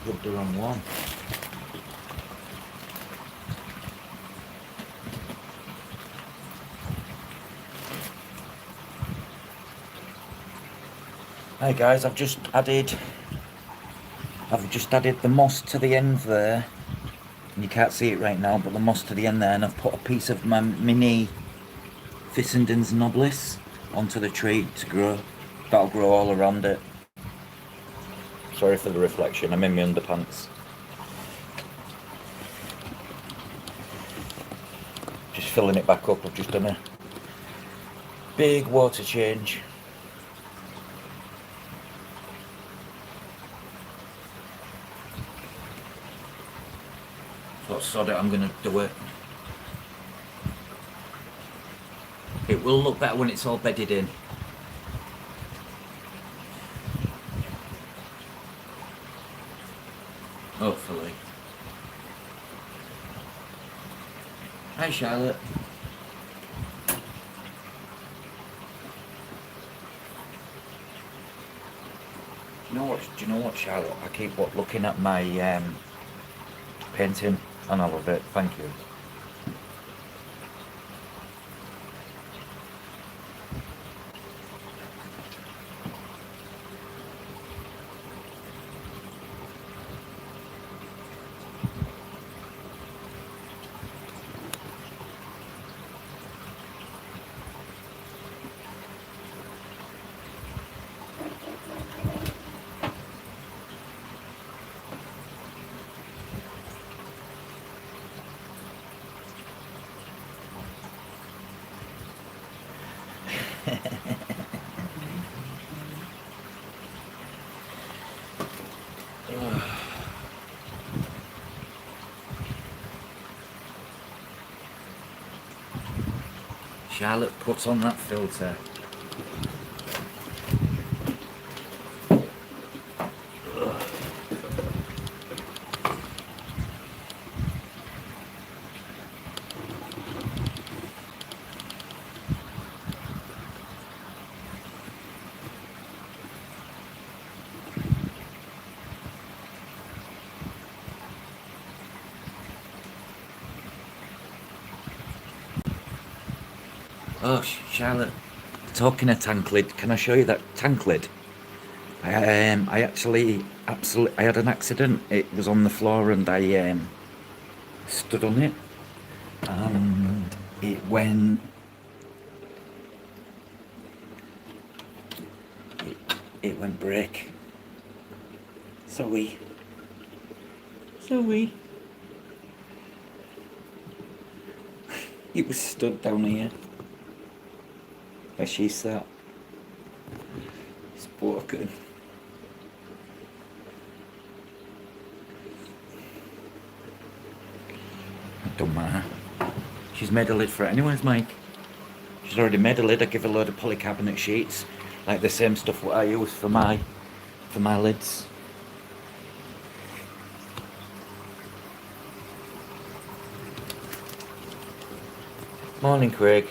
Put the wrong one. Hey guys, I've just added the moss to the end there. You can't see it right now, but the moss to the end there, and I've put a piece of my mini Fissendens nobilis onto the tree to grow. That'll grow all around it. Sorry for the reflection, I'm in my underpants. Just filling it back up, I've just done a big water change. So sod it, I'm going to do it. It will look better when it's all bedded in. Hopefully. Hi Charlotte. Do you know what, Charlotte? I keep looking at my painting and I love it. Thank you. Charlotte puts on that filter. Oh, Charlotte, talking of tank lid, can I show you that tank lid? I had an accident. It was on the floor and I stood on it and it went break. Sorry. It was stood down here where she sat. It's broken. It don't matter. She's made a lid for it anyways, Mike. She's already made a lid. I give her a load of polycarbonate sheets, like the same stuff what I use for my lids. Morning, Craig.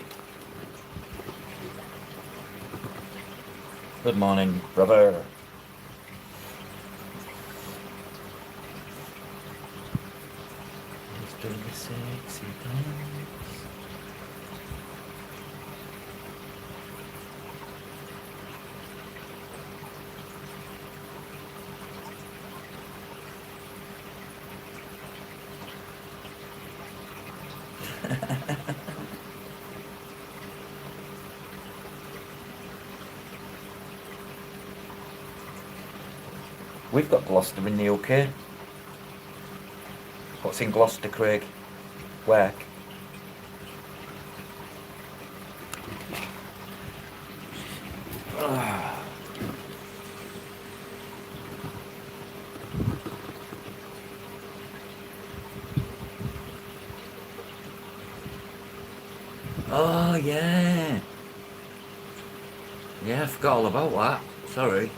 Good morning, brother. He's doing the sexy dance. We've got Gloucester in the UK. What's in Gloucester, Craig? Where? Oh, yeah. Yeah, I forgot all about that. Sorry.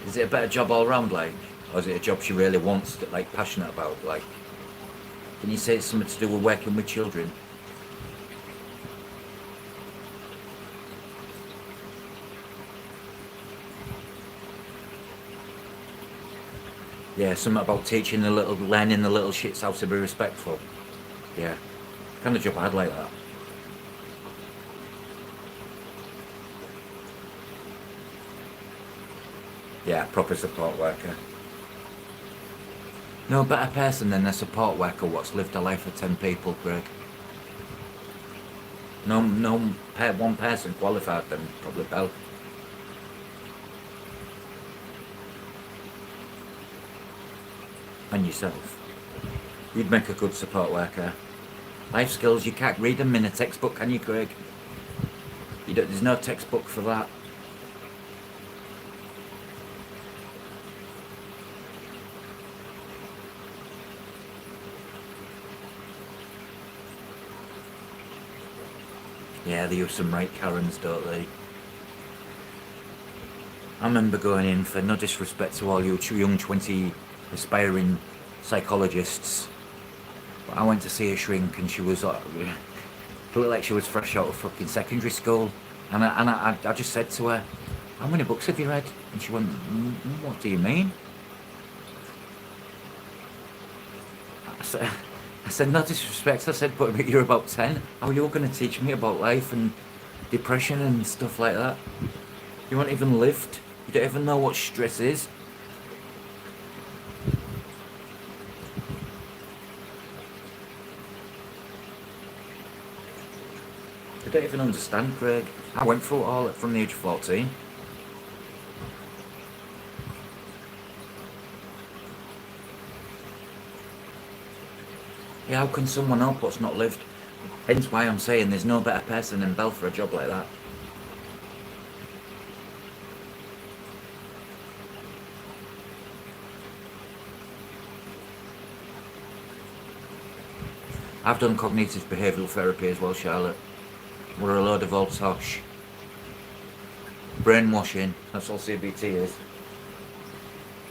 Is it a better job all round, like? Or is it a job she really wants, like, passionate about? Like, can you say it's something to do with working with children? Yeah, something about teaching the little, learning the little shits how to be respectful. Yeah, kind of job I'd like that. Yeah, proper support worker. No better person than a support worker what's lived a life of 10 people, Greg. No, one person qualified than probably Bell. And yourself. You'd make a good support worker. Life skills, you can't read them in a textbook, can you, Craig? There's no textbook for that. Yeah, they use some right Karens, don't they? I remember going in, for no disrespect to all you young 20 aspiring psychologists, but I went to see a shrink and she was looked like she was fresh out of fucking secondary school. And I just said to her, how many books have you read? And she went, what do you mean? I said, I said, no disrespect. I said, but you're about 10. How are you going to teach me about life and depression and stuff like that? You haven't even lived. You don't even know what stress is. You don't even understand, Craig. I went through it all from the age of 14. Yeah, how can someone help what's not lived? Hence why I'm saying there's no better person than Belle for a job like that. I've done cognitive behavioural therapy as well, Charlotte. We're a load of old tosh. Brainwashing, that's all CBT is.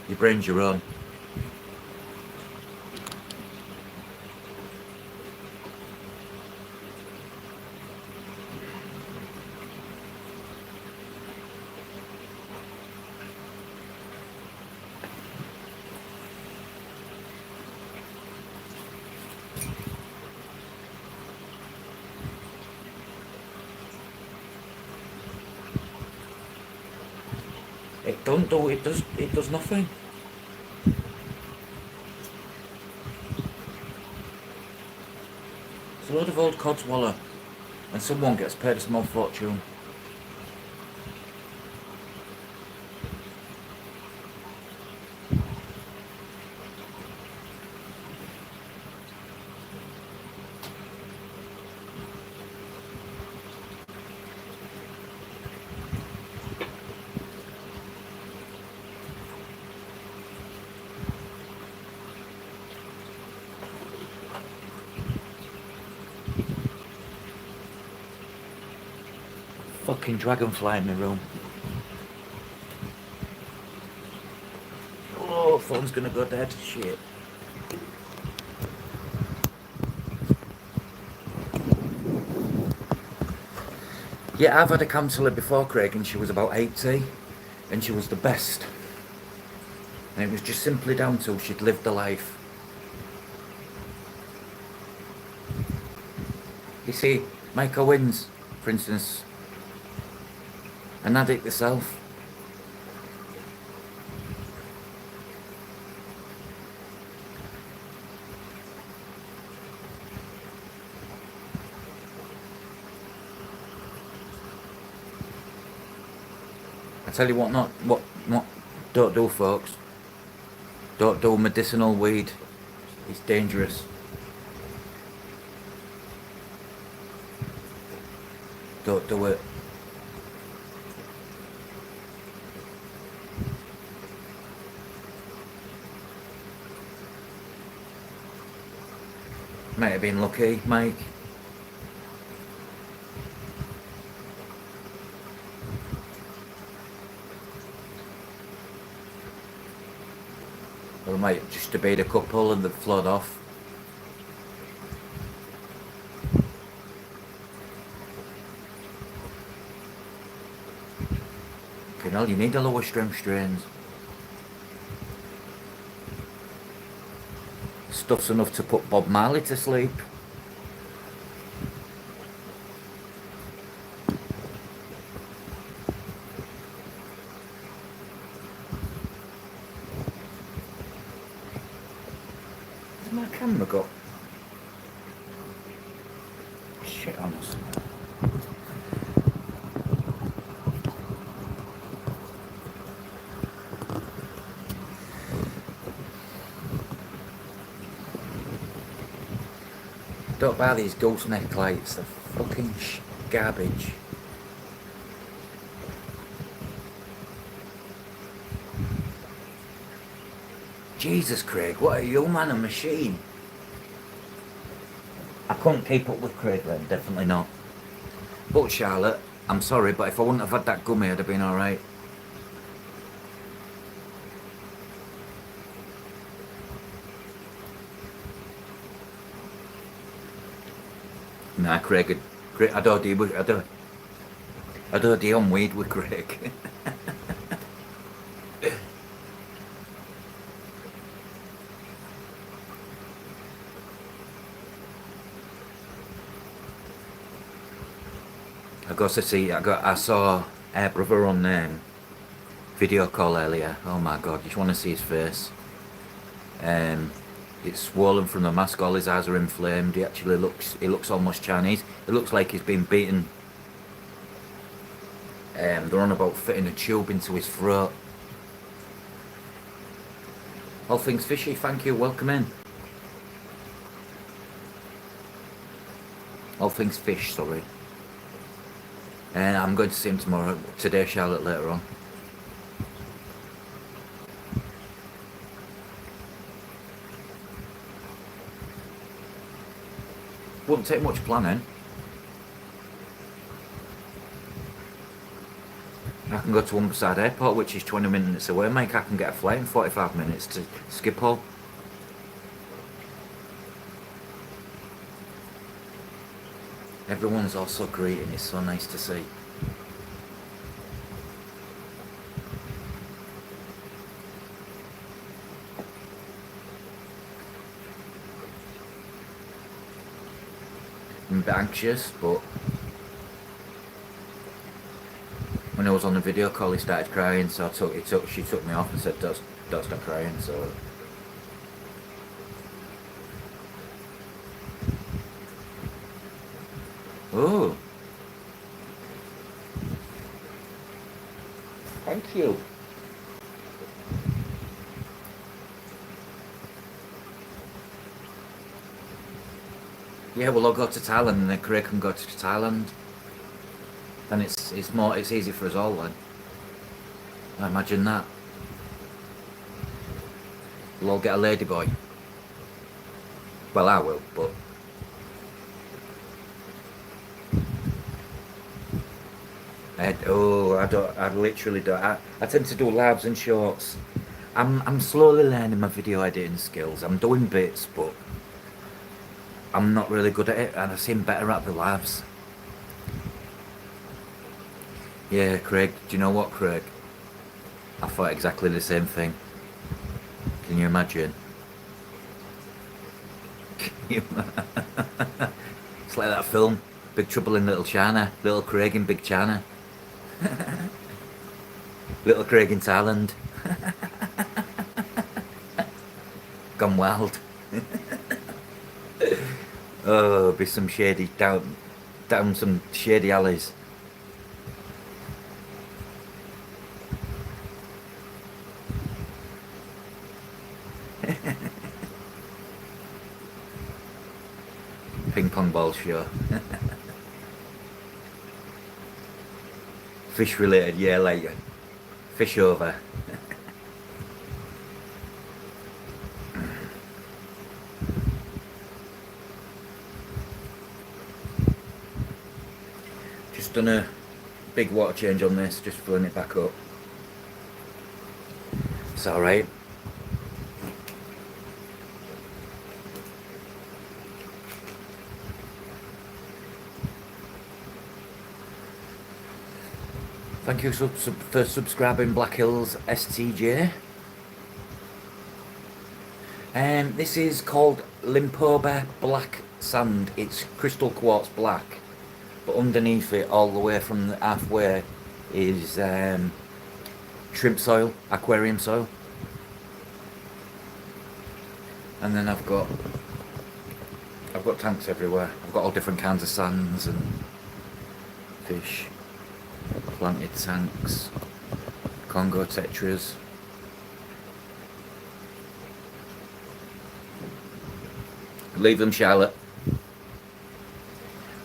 Your brain's your own. It don't do it does nothing. It's a load of old codswallop, and someone gets paid a small fortune. Fucking dragonfly in my room. Oh, phone's gonna go dead. Shit. Yeah, I've had a counsellor before, Craig, and she was about 80, and she was the best. And it was just simply down to she'd lived the life. You see, Michael Wins, for instance, an addict herself. I tell you what, what don't do, folks. Don't do medicinal weed. It's dangerous. Don't do it. Might have been lucky, Mike. we might just debate a couple and they've flood off. You know, you need a lower strength strains. Stuff's enough to put Bob Marley to sleep. Has my camera got shit on us? Don't buy these ghost neck lights, they're fucking garbage. Jesus, Craig, what are you, man, a machine? I couldn't keep up with Craig then, definitely not. But Charlotte, I'm sorry, but if I wouldn't have had that gummy, I'd have been alright. Nah, Craig, I don't deal on weed with Craig. I saw Air Brother on video call earlier. Oh my god, you just want to see his face. It's swollen from the mask, all his eyes are inflamed. He looks almost Chinese. It looks like he's been beaten. They're on about fitting a tube into his throat. All things fishy, thank you, welcome in. All things fish, sorry. And I'm going to see him today, Charlotte, later on. Wouldn't take much planning. I can go to Humberside Airport, which is 20 minutes away, mate. I can get a flight in 45 minutes to Schiphol. Everyone's also greeting, it's so nice to see. I'm a bit anxious, but when I was on the video call he started crying, so she took me off and said don't stop crying, so oh, thank you. Yeah, well, I'll go to Thailand and then Craig can go to Thailand. Then it's easy for us all then. I imagine that. We'll all get a ladyboy. Well, I will, but I literally don't. I tend to do labs and shorts. I'm slowly learning my video editing skills. I'm doing bits, but I'm not really good at it, and I seem better at the labs. Yeah, Craig, do you know what, Craig? I thought exactly the same thing. Can you imagine? It's like that film, Big Trouble in Little China. Little Craig in Big China. Little Craig in Thailand. Gone wild. Oh, be some shady down some shady alleys. Ping pong ball show. Fish related, yeah, later. Fish over. Just done a big water change on this, just filling it back up. It's alright. Thank you for subscribing, Black Hills STJ. This is called Limpopo Black Sand. It's crystal quartz black, but underneath it, all the way from the halfway, is shrimp soil, aquarium soil. And then I've got tanks everywhere. I've got all different kinds of sands and fish, planted tanks, Congo tetras. Leave them, Charlotte.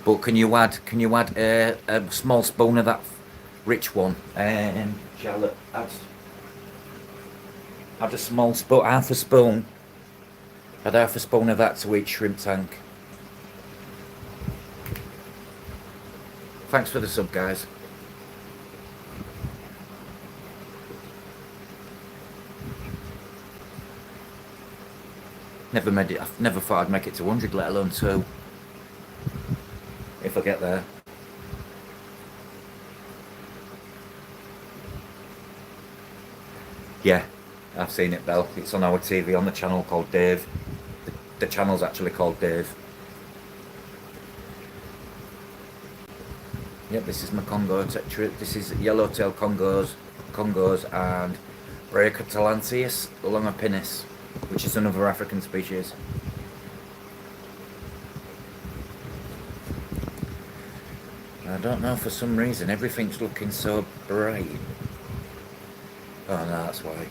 But can you add a small spoon of that rich one? Charlotte, add a small spoon, half a spoon. Add half a spoon of that to each shrimp tank. Thanks for the sub, guys. Never made it. I've never thought I'd make it to 100, let alone 2. If I get there. Yeah, I've seen it, Belle. It's on our TV on the channel called Dave. The channel's actually called Dave. Yep, this is my Congo tetra. This is yellowtail Congos and Brachytalanteus longipinis, which is another African species. I don't know, for some reason everything's looking so bright. Oh no, that's why.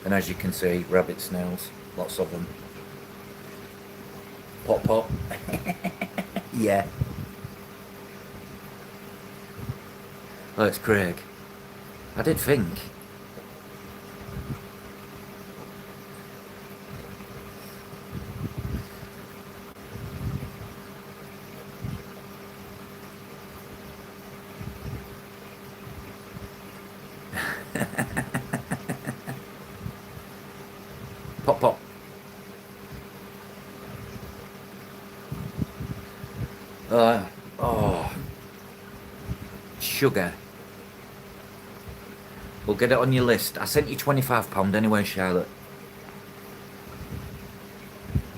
And as you can see, rabbit snails, lots of them. Pop pop. Yeah. Oh, it's Craig. I did think. Pop pop. Oh. Sugar. We'll get it on your list. I sent you £25 anyway, Charlotte.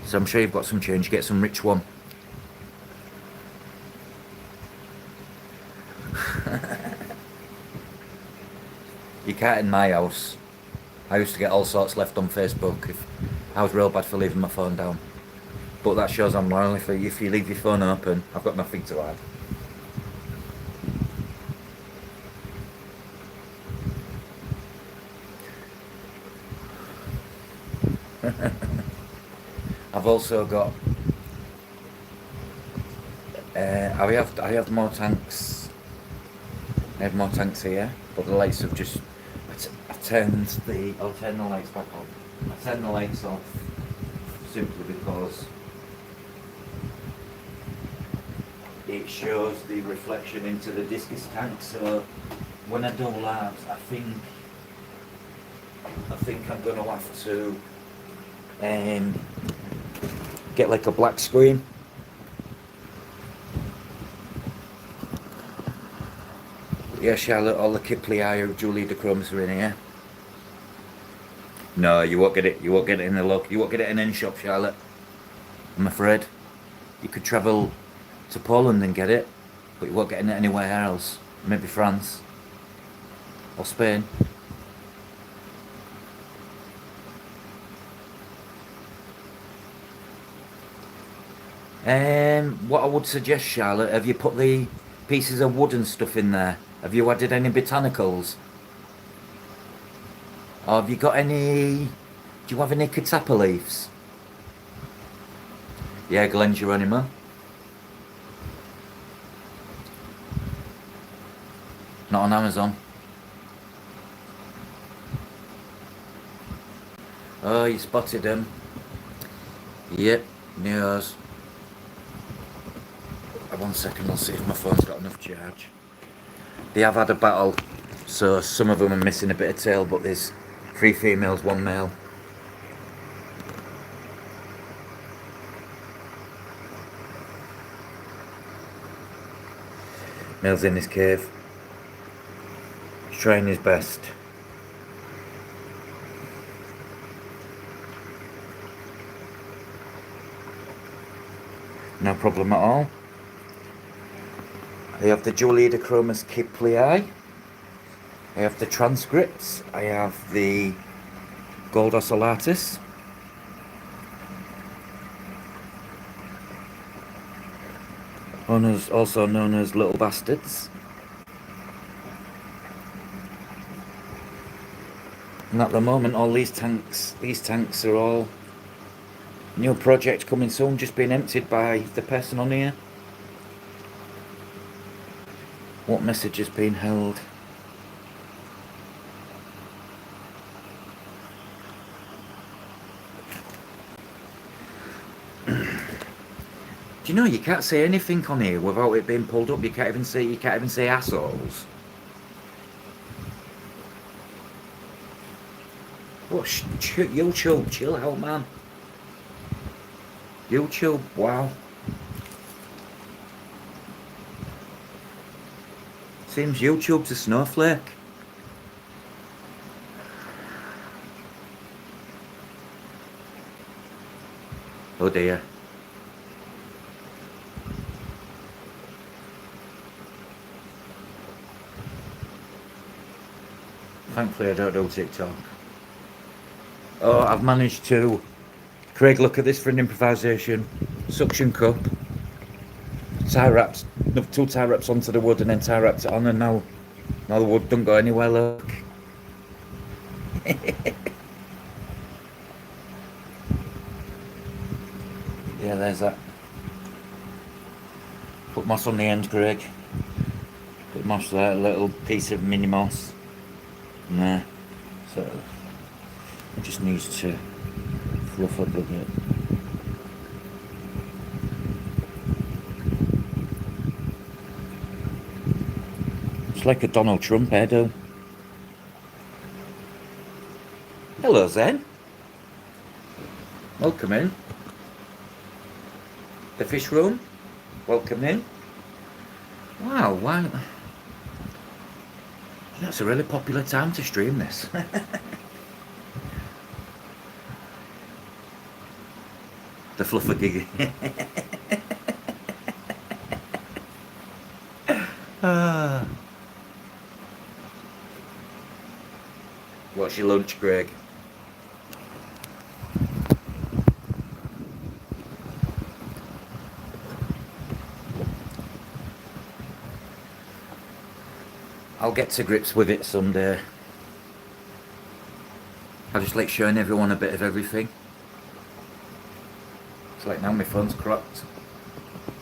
So I'm sure you've got some change. Get some rich one. You can't in my house. I used to get all sorts left on Facebook if I was real bad for leaving my phone down. But that shows I'm loyal. If you leave your phone open, I've got nothing to add. I've also got I have more tanks. I have more tanks here, but the lights have just I'll turn the lights back on. I turn the lights off simply because it shows the reflection into the discus tank. So when I do labs, I think I'm gonna have to get like a black screen. Yeah, Charlotte, all the Kipley Julie de Crumbs are in here. No, you won't get it. You won't get it in the look. You won't get it in any shop, Charlotte. I'm afraid. You could travel to Poland and get it, but you won't get it anywhere else. Maybe France or Spain. What I would suggest, Charlotte, have you put the pieces of wood and stuff in there? Have you added any botanicals? Or have you got any... Do you have any catappa leaves? Yeah, Glen Geronimo. Not on Amazon. Oh, you spotted them. Yep, news. 1 second, I'll see if my phone's got enough charge. They have had a battle, so some of them are missing a bit of tail, but there's 3 females, 1 male. Male's in this cave. He's trying his best. No problem at all. I have the Juliidochromis kiplii. I have the transcripts. I have the gold ocellatus. Also known as little bastards. And at the moment, all these tanks are all new project coming soon, just being emptied by the person on here. What message is being held? Do you know you can't say anything on here without it being pulled up? You can't even say assholes. What? YouTube, chill out, man. YouTube, wow. Seems YouTube's a snowflake. Oh dear. Thankfully I don't do TikTok. Oh, I've managed to... Craig, look at this for an improvisation. Suction cup. Tie wraps. 2 tie wraps onto the wood and then tie wraps it on, and now the wood don't go anywhere, look. Yeah, there's that. Put moss on the end, Craig. Put moss there, a little piece of mini moss. And there. So it just needs to fluff up a bit. It's like a Donald Trump head. Hello, Zen. Welcome in. The fish room. Welcome in. Wow, wow. That's a really popular time to stream this. The fluffer gig. What's your lunch, Greg? I'll get to grips with it someday. I just like showing everyone a bit of everything. It's like now my phone's cropped.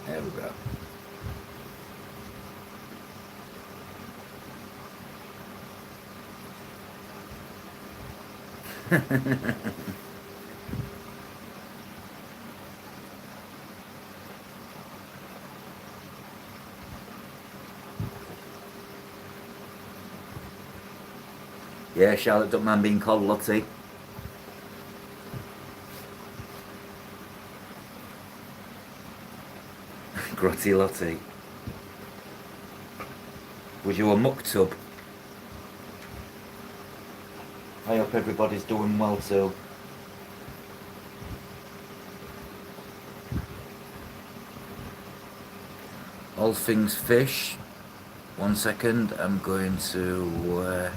There we go. Yeah, Charlotte don't mind being called Lottie. Grotty Lottie. Was you a muck tub? I hope everybody's doing well too. All things fish. 1 second, I'm going to...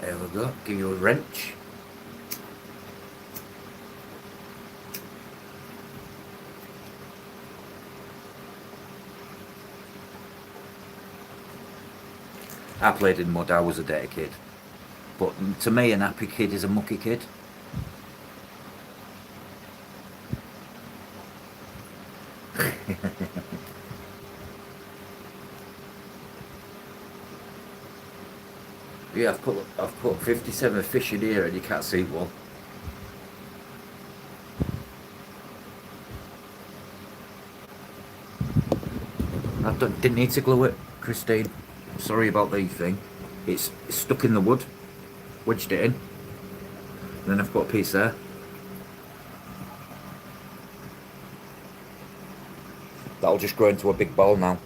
there we go, give you a wrench. I played in mud, I was a dirty kid. But to me, an happy kid is a mucky kid. Yeah, I've put 57 fish in here and you can't see one. Didn't need to glue it, Christine. Sorry about the thing. It's stuck in the wood. Wedged it in. And then I've got a piece there. That'll just grow into a big ball now.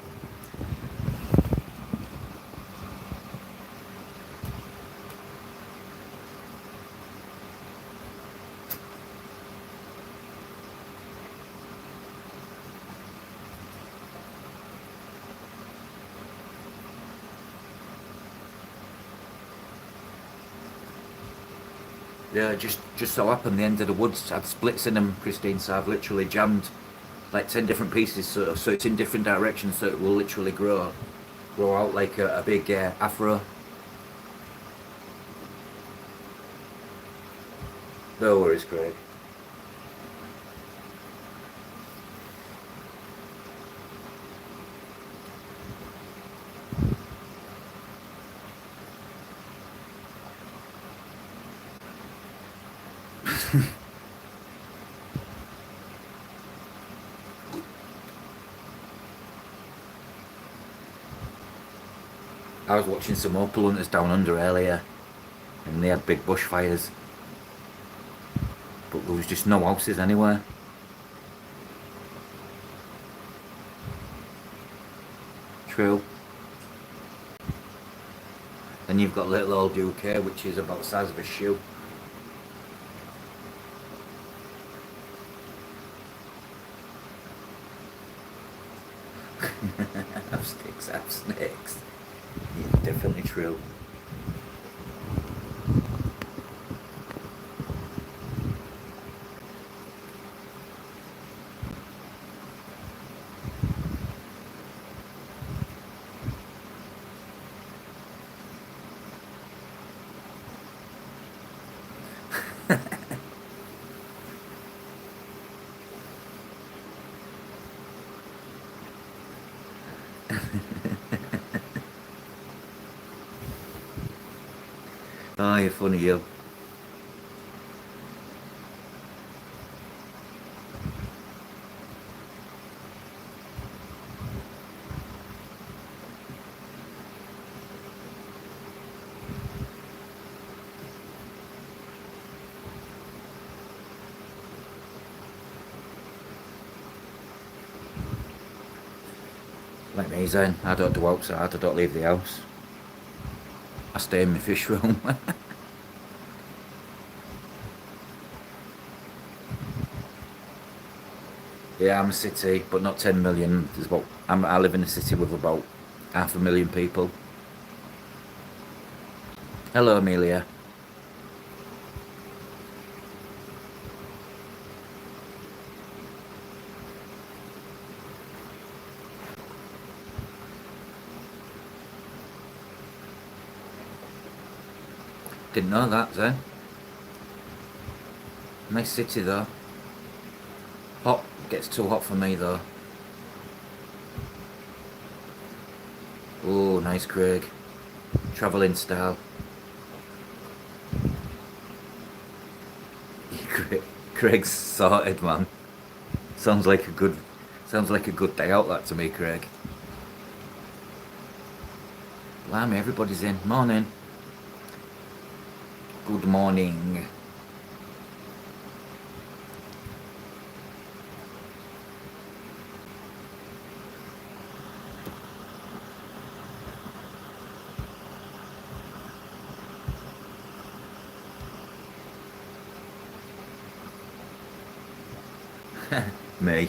Yeah, just so happened the end of the woods had splits in them, Christine. So I've literally jammed like 10 different pieces, so it's in different directions, so it will literally grow out like a big afro. No worries, Craig. I was watching some opal hunters down under earlier, and they had big bushfires, but there was just no houses anywhere. True. Then you've got little old UK, which is about the size of a shoe. Have sticks, have snakes. Yeah, definitely true. Oh, you're funny, you. Like me, Zen. I don't do outside, I don't leave the house. I stay in my fish room. Yeah, I'm a city, but not 10 million. I live in a city with about 500,000 people. Hello, Amelia. Didn't know that, Zen. Nice city, though. Hot. Gets too hot for me, though. Oh, nice, Craig. Travelling style. Craig's sorted, man. Sounds like a good, sounds like a good day out, that to me, Craig. Blimey, everybody's in. Morning. Good morning. Me.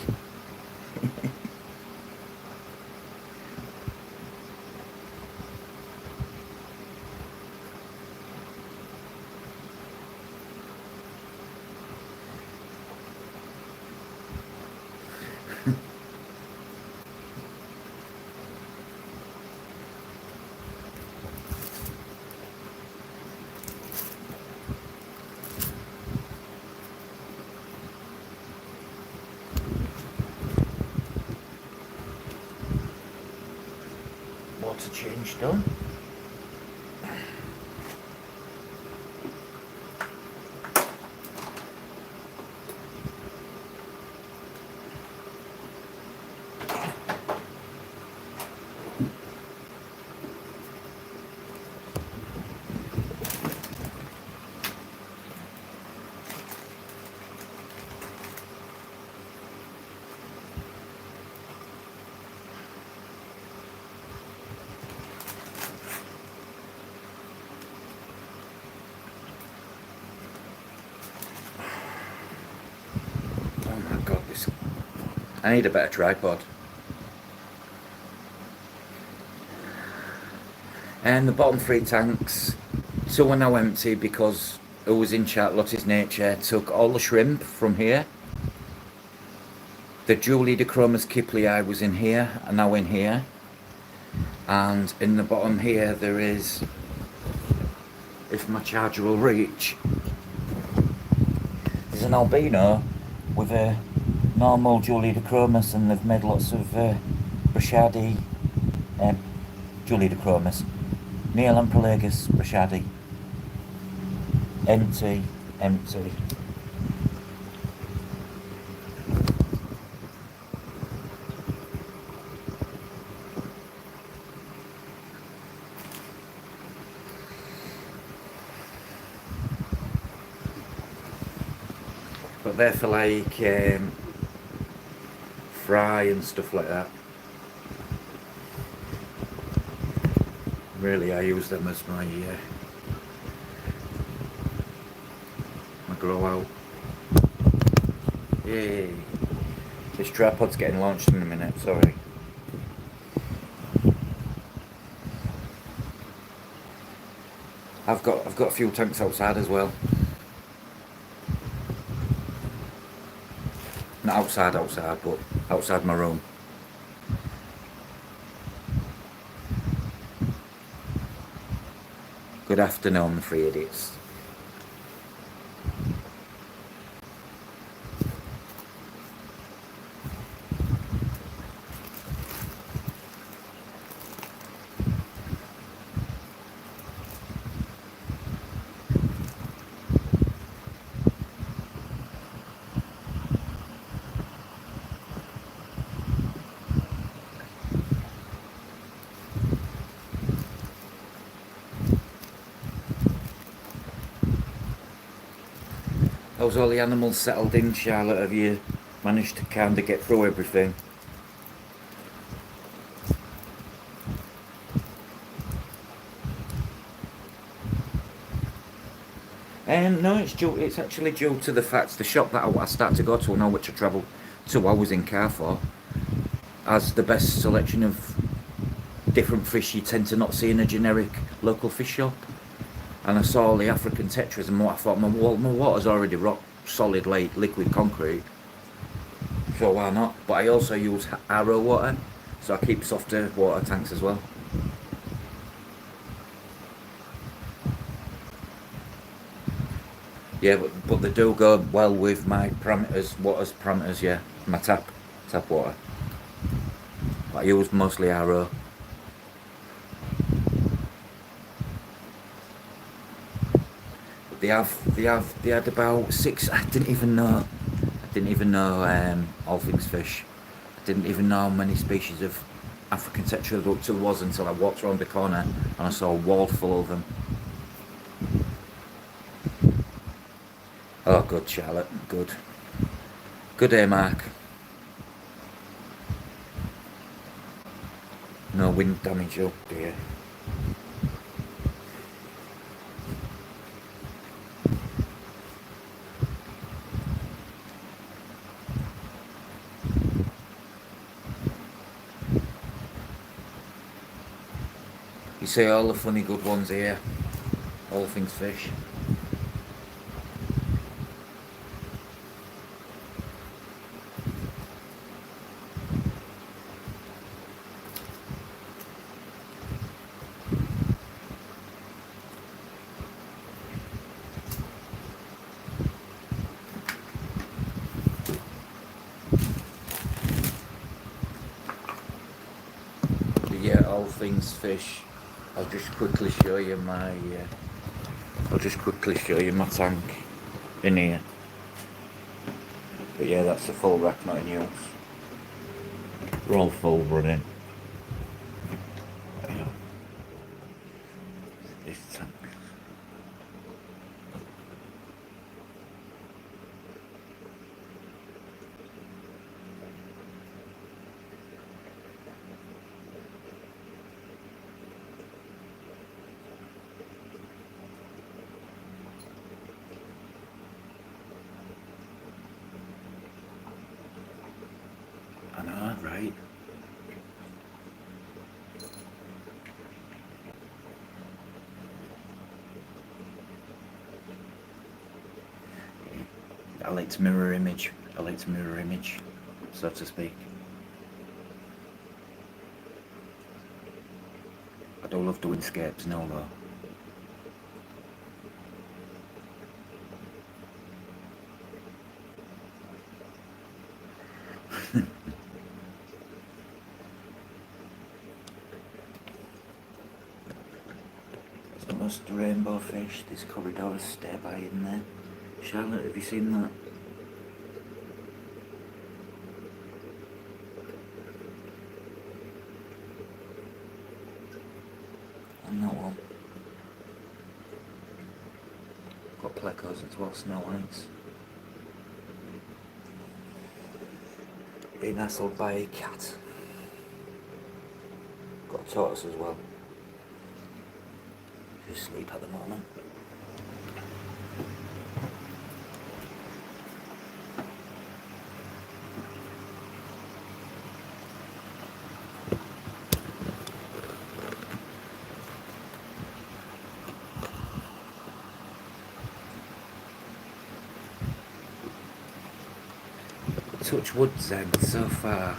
Water change done. Oh my god, this. I need a better tripod. And the bottom three tanks, two are now empty because who was in Charlotte's Nature, took all the shrimp from here. The Julie de Chromis Kiplii was in here, and now in here. And in the bottom here there is, if my charger will reach, there's an albino with a normal Julie de Chromis, and they've made lots of Brashadi, Julie de Chromis, Neil and Pelagus Brashadi. Empty, empty. But they're for like fry and stuff like that. Really, I use them as my grow out. Yay! This tripod's getting launched in a minute. Sorry. I've got a few tanks outside as well. Not outside, but outside my room. Good afternoon, 3 idiots. How's all the animals settled in, Charlotte? Have you managed to kind of get through everything? No, it's actually due to the fact the shop that I started to go to now, which I travel 2 hours in car for, has the best selection of different fish you tend to not see in a generic local fish shop. And I saw all the African tetras, and I thought my water's already rock solid like liquid concrete, so why not? But I also use RO water, so I keep softer water tanks as well. Yeah, but they do go well with my water's parameters, yeah. My tap water. But I use mostly RO. They had about 6. I didn't even know all things fish. I didn't even know how many species of African tetra there was until I walked around the corner and I saw a wall full of them. Oh, good, Charlotte, good. Good day, Mark. No wind damage, oh dear. You see all the funny good ones here. All things fish. But yeah, all things fish. I'll just quickly show you my tank in here. But yeah, that's a full rack, not in use. We're all full running. Yeah. This tank. I know, right? like to mirror image, so to speak. I don't love doing scapes, no though. There's most rainbow fish, this corridor stay by in there. Charlotte, have you seen that? And that one. Got plecos as well, snow whites. Being nestled by a cat. Got a tortoise as well. Who's asleep at the moment. Touch wood, Zen, so far.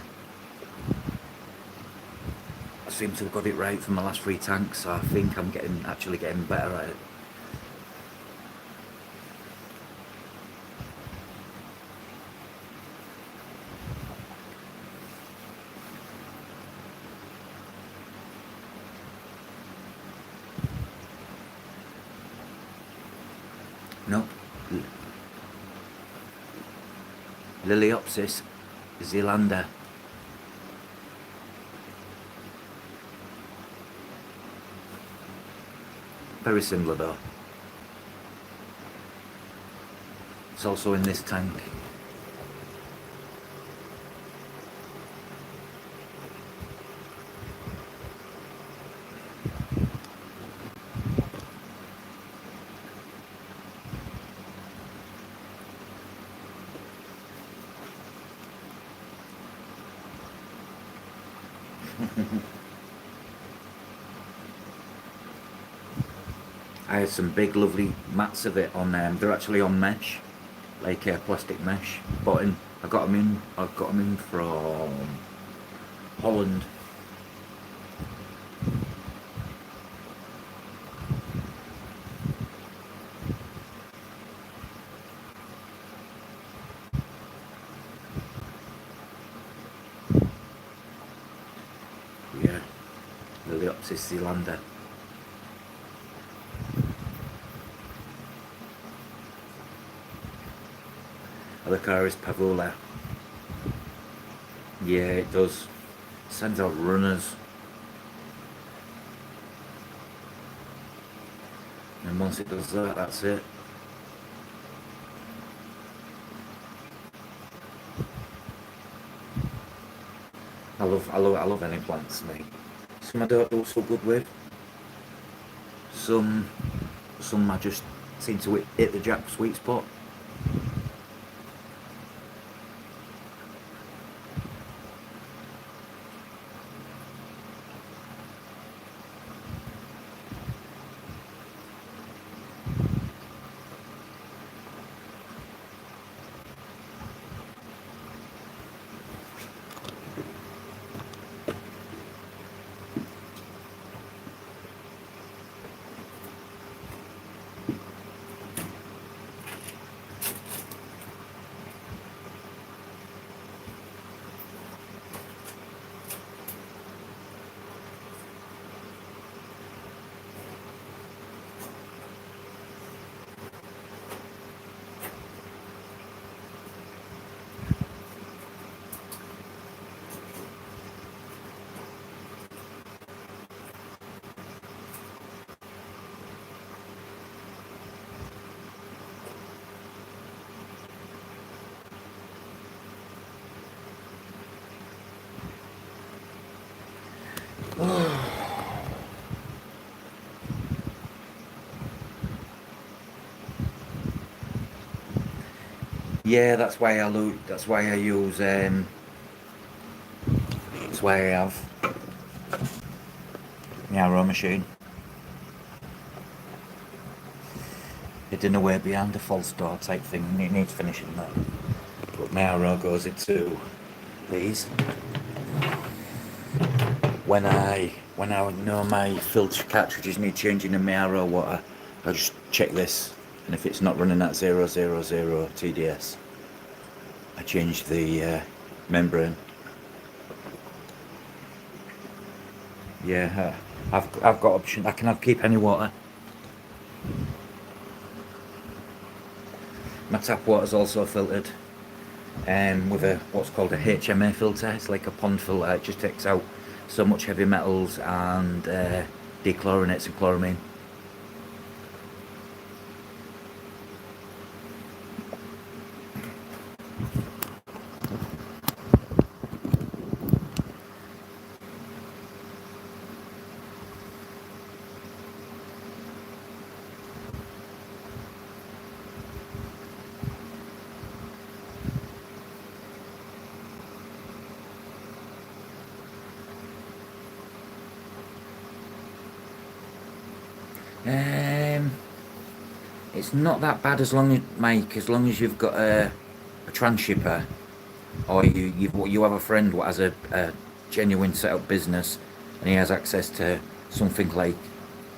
I seem to have got it right for my last 3 tanks, so I think I'm actually getting better at it. No. Liliopsis zealander. Very similar though. It's also in this tank. I had some big lovely mats of it on them. They're actually on mesh, like plastic mesh. But I got them in from Holland. Yeah, Liliopsis zealander. Other car is Pavula. Yeah, it does. Sends out runners. And once it does that, that's it. I love any plants, mate. Some I don't do so good with. Some I just seem to hit the Jack sweet spot. Yeah, that's why I look. That's why I use. That's why I have the arrow machine. hidden away behind a false door type thing, and it needs finishing that. But my arrow goes into these. When I know my filter cartridges need changing in my arrow water, I just check this, and if it's not running at 000 TDS, I change the membrane. Yeah, I've got option. I can keep any water. My tap water is also filtered with a what's called a HMA filter. It's like a pond filter. It just takes out so much heavy metals and dechlorinates and chloramine. It's not that bad as long as, Mike, as long as you've got a transhipper, or you have a friend what has a genuine set up business, and he has access to something like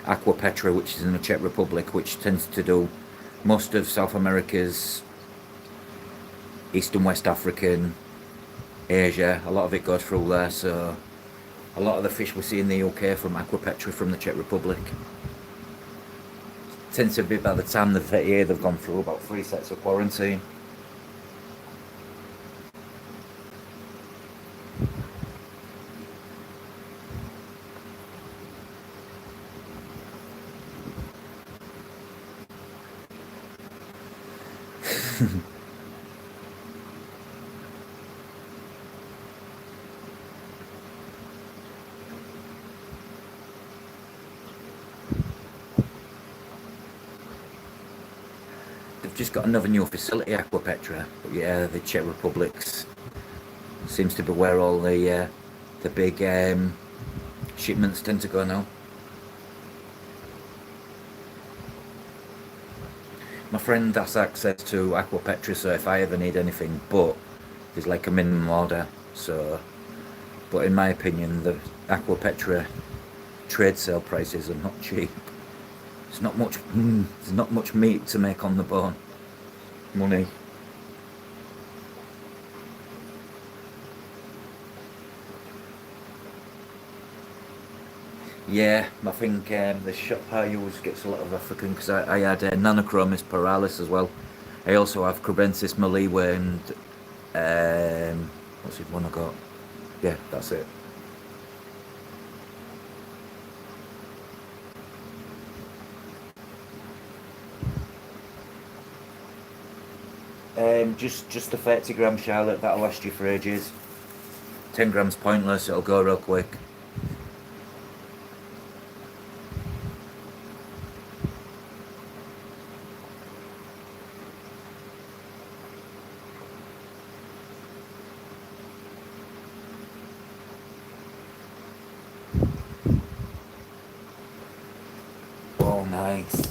Aqua Petra, which is in the Czech Republic, which tends to do most of South America's, East and West African, Asia. A lot of it goes through there, so a lot of the fish we see in the UK from Aqua Petra from the Czech Republic tends to be, by the time they've hit here, they've gone through about 3 sets of quarantine. They've just got another new facility, Aqua Petra, but yeah, the Czech Republic's seems to be where all the big shipments tend to go now. My friend has access to Aqua Petra, so if I ever need anything, but there's like a minimum order. So, but in my opinion, the Aqua Petra trade sale prices are not cheap. It's not much. There's not much meat to make on the bone. Money. Yeah, I think the shop I use gets a lot of African because I had Nanochromis paralis as well. I also have Crubensis maliwe and what's the one I got? Yeah, that's it. Just the 30 gram Charlotte, that'll last you for ages. 10 grams pointless, it'll go real quick. Oh, nice.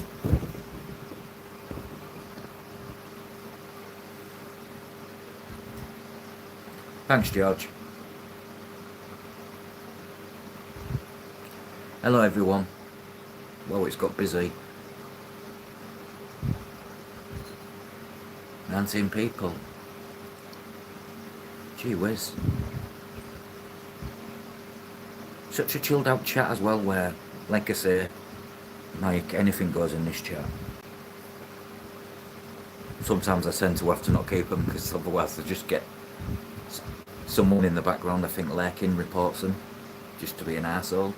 Thanks, George. Hello, everyone. Well, it's got busy. 19 people. Gee whiz. Such a chilled out chat as well, where, like I say, like anything goes in this chat. Sometimes I tend to have to not keep them because otherwise they just get someone in the background, I think, lurking, reports them just to be an arsehole.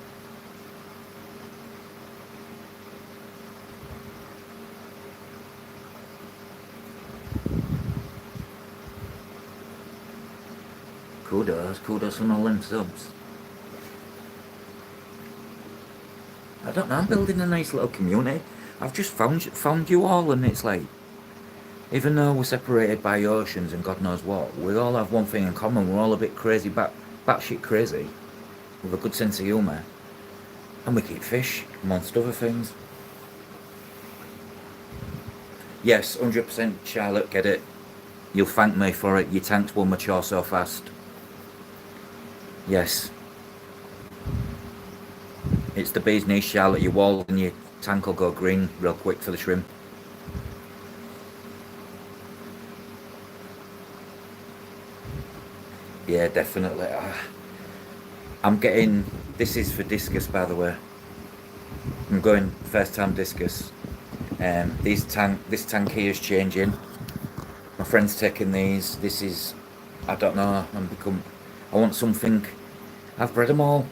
Kudos on all them subs. I don't know, I'm building a nice little community. I've just found you all, and it's like, even though we're separated by oceans and God knows what, we all have one thing in common. We're all a bit crazy, batshit crazy, with a good sense of humour, and we keep fish amongst other things. Yes, 100% Charlotte, get it. You'll thank me for it. Your tanks will mature so fast. Yes. It's the bee's knees, Charlotte. Your walls and your tank will go green real quick for the shrimp. Yeah, definitely. I'm getting... This is for discus, by the way. I'm going first time discus. This tank here is changing. My friend's taking these. This is... I don't know. I want something... I've bred them all.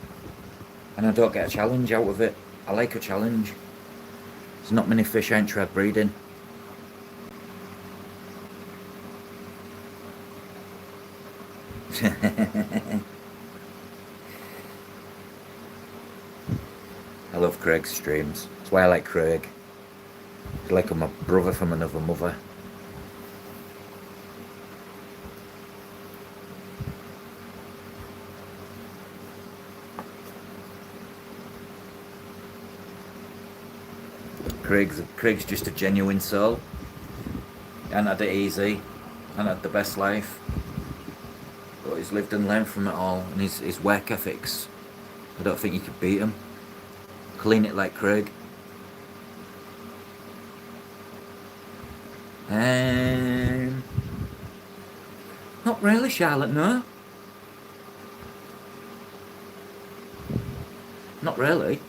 And I don't get a challenge out of it. I like a challenge. There's not many fish I ain't tried breeding. I love Craig's streams. That's why I like Craig. He's like my brother from another mother. Craig's just a genuine soul. And had it easy. And had the best life. But he's lived and learned from it all. And his work ethics, I don't think you could beat him. Clean it like Craig. Not really, Charlotte, no. Not really.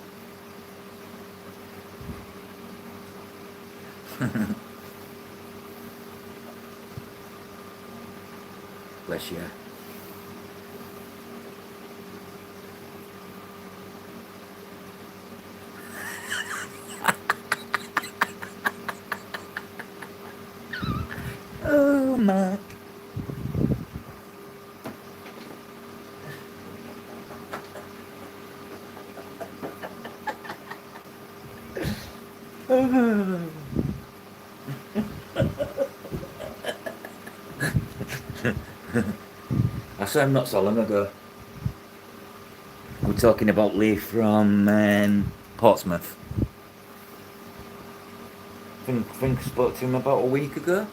Bless you. Oh, Mark. I saw him not so long ago. We're talking about Lee from Portsmouth. I think I spoke to him about a week ago.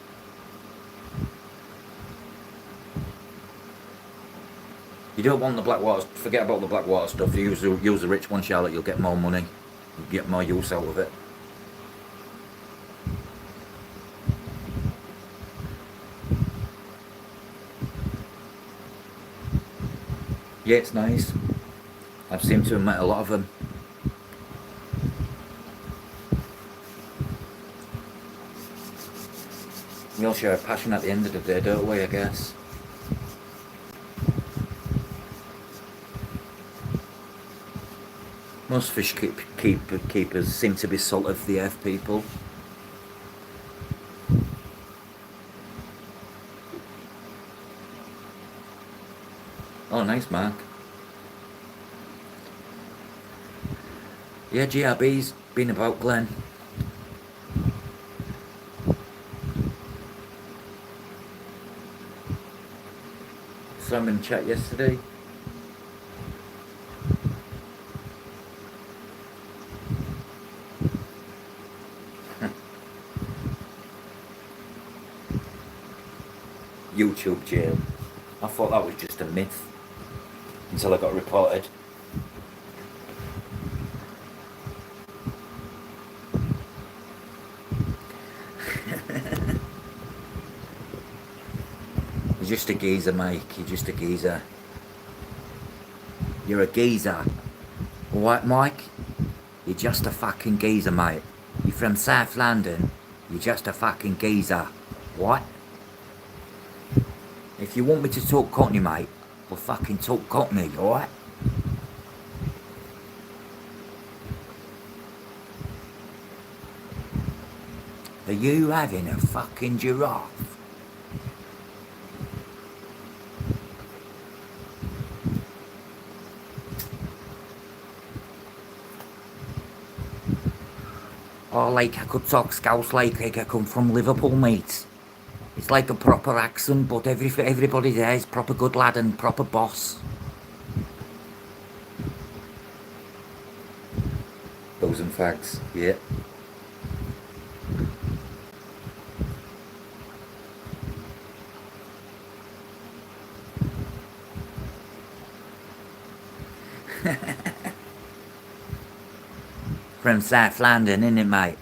You don't want the Blackwater, forget about the Blackwater stuff. Use the rich one, Charlotte, you'll get more money. You'll get more use out of it. Yeah, it's nice. I've seemed to have met a lot of them. We all share a passion at the end of the day, don't we, I guess? Most fish keepers seem to be salt of the earth people. Oh, nice, Mark. Yeah, GRB's been about, Glenn. Saw him in chat yesterday. YouTube jail. I thought that was just a myth until I got reported. You're just a geezer, Mike. You're just a geezer. You're a geezer. What, Mike? You're just a fucking geezer, mate. You're from South London. You're just a fucking geezer. What? If you want me to talk Cockney, mate, we'll fucking talk Cockney, alright? Are you having a fucking giraffe? Oh, like I could talk Scouse like I come from Liverpool, mate. It's like a proper accent, but everybody there is proper good lad and proper boss. Those and facts, yeah. From South London, isn't it, mate?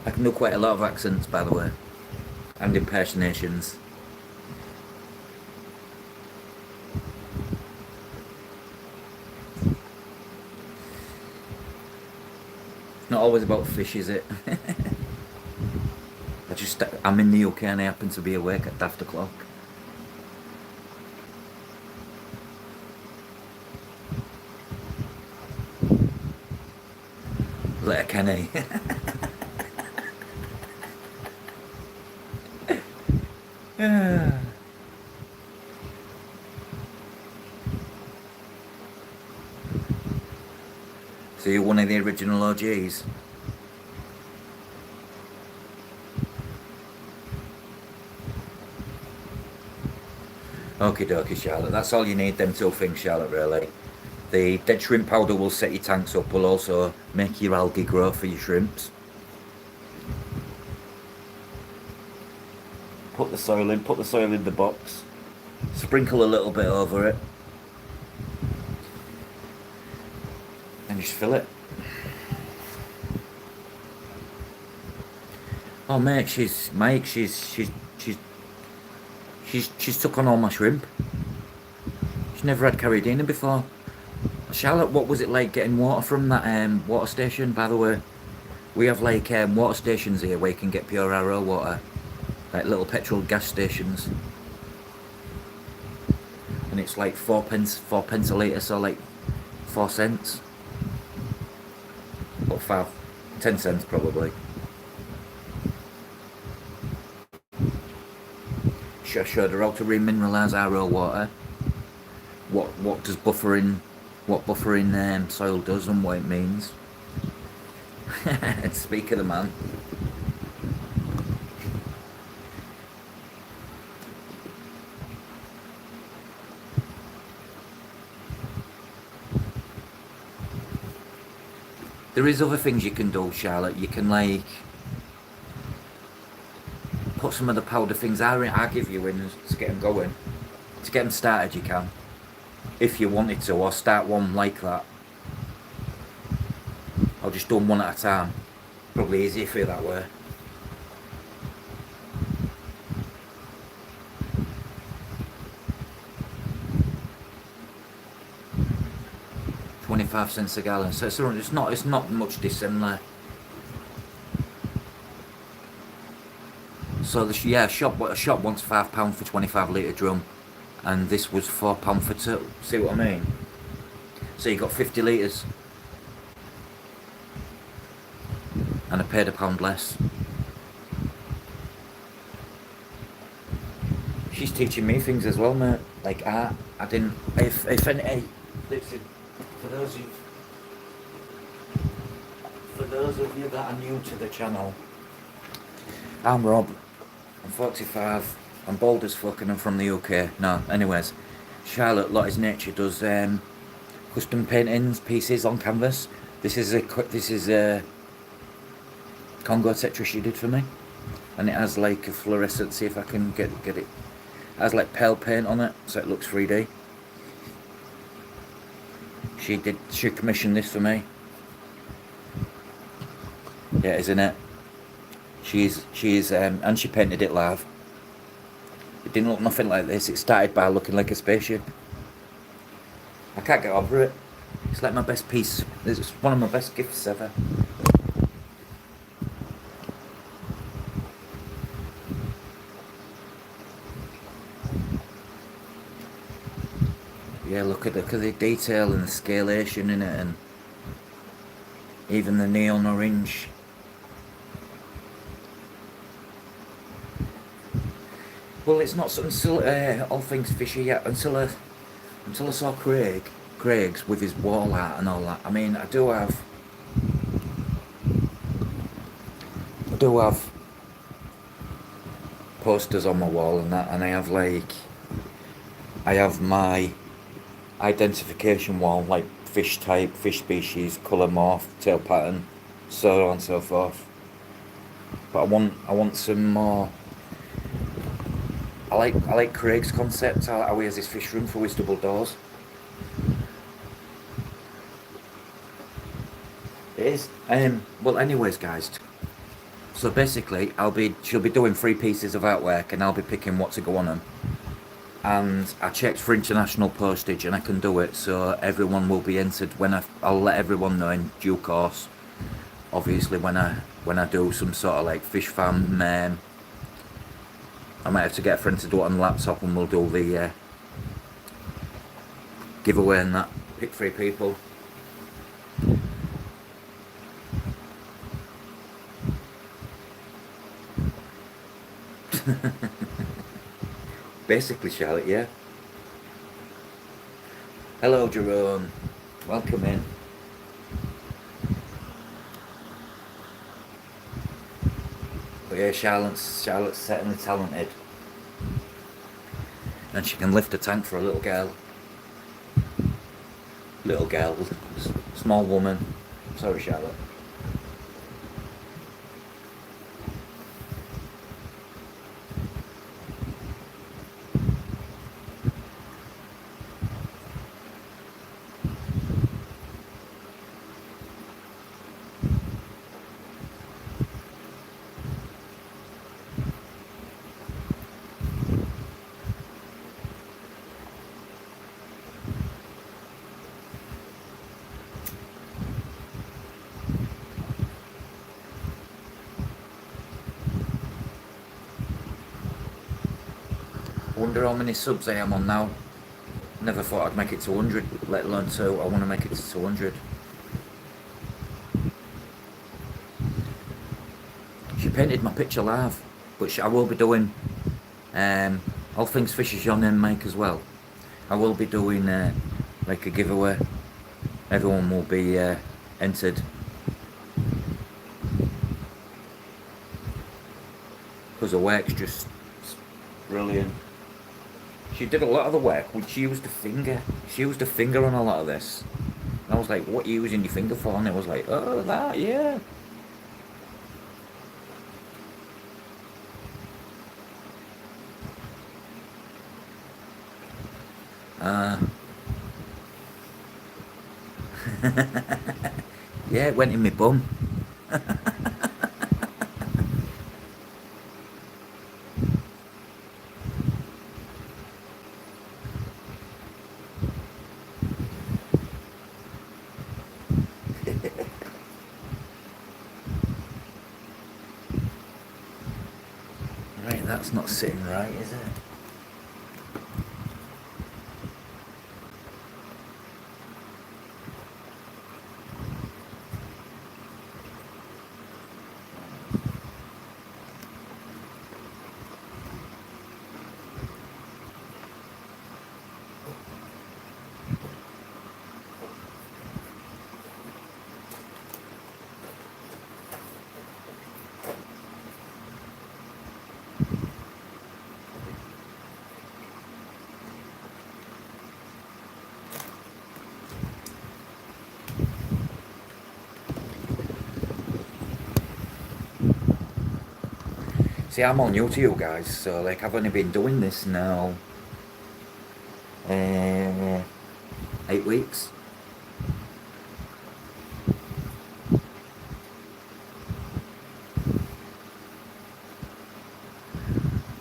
I can do quite a lot of accents, by the way, and impersonations. Not always about fish, is it? I'm in the UK and I happen to be awake at daft o'clock. Let a Kenny. So you're one of the original OGs? Okie dokie, Charlotte. That's all you need, them two things, Charlotte, really. The dead shrimp powder will set your tanks up, will also make your algae grow for your shrimps. Put the soil in the box. Sprinkle a little bit over it. And just fill it. Oh mate, she's took on all my shrimp. She's never had carradina before. Charlotte, what was it like getting water from that water station? By the way, we have like water stations here where you can get pure RO water, like little petrol gas stations, and it's like 4 pence a litre, so like 4 cents, or 10 cents probably. I showed her how to remineralise RO water. What does buffering soil does and what it means. Speak of the man. There is other things you can do, Charlotte. You can like put some of the powder things I give you in to get them going. To get them started, you can. If you wanted to, or start one like that. I'll just do them one at a time. Probably easier for you that way. $0.25 a gallon, so it's not much dissimilar. So a shop wants £5 for 25 litre drum, and this was £4 for 2. See what I mean? So you got 50 litres, and I paid £1 less. She's teaching me things as well, mate. Like art. I didn't. If any, listen, for those of you that are new to the channel, I'm Rob. I'm 45. I'm bald as fuck and I'm from the UK. No, anyways, Charlotte Lottie's Nature does custom paintings, pieces on canvas. This is a Congo Tetra she did for me, and it has like a fluorescent. See if I can get it. It has like pale paint on it, so it looks 3D. She commissioned this for me. Yeah, isn't it? She's and she painted it live. It didn't look nothing like this. It started by looking like a spaceship. I can't get over it. It's like my best piece. It's one of my best gifts ever. Yeah, look at the detail and the scalation in it, and even the neon orange. Well, it's not until all things fishy yet. Until I saw Craig's with his wall art and all that. I mean, I do have posters on my wall and that, and I have my identification wall, like fish type, fish species, colour morph, tail pattern, so on and so forth. But I want some more. I like Craig's concept. How he has his fish room for his double doors. It is. Well, anyways, guys. So basically, she'll be doing 3 pieces of artwork, and I'll be picking what to go on them. And I checked for international postage, and I can do it. So everyone will be entered I'll let everyone know in due course. Obviously, when I do some sort of like fish farm, I might have to get a friend to do it on the laptop, and we'll do the giveaway and that. Pick 3 people. Basically, Charlotte, yeah. Hello, Jerome. Welcome in. But yeah, Charlotte's certainly talented. And she can lift a tank for a little girl. Small woman. Sorry, Charlotte. I wonder how many subs I am on now. Never thought I'd make it to 100, let alone 2. I want to make it to 200. She painted my picture live, but I will be doing all things fish is your name, Mike, as well. I will be doing like a giveaway. Everyone will be entered. Because her work's just brilliant. She did a lot of the work. She used a finger. She used a finger on a lot of this. And I was like, what are you using your finger for? And it was like, oh, that, yeah. Yeah, it went in my bum. Right, that's not sitting right, is it? See, I'm all new to you guys, so like I've only been doing this now 8 weeks.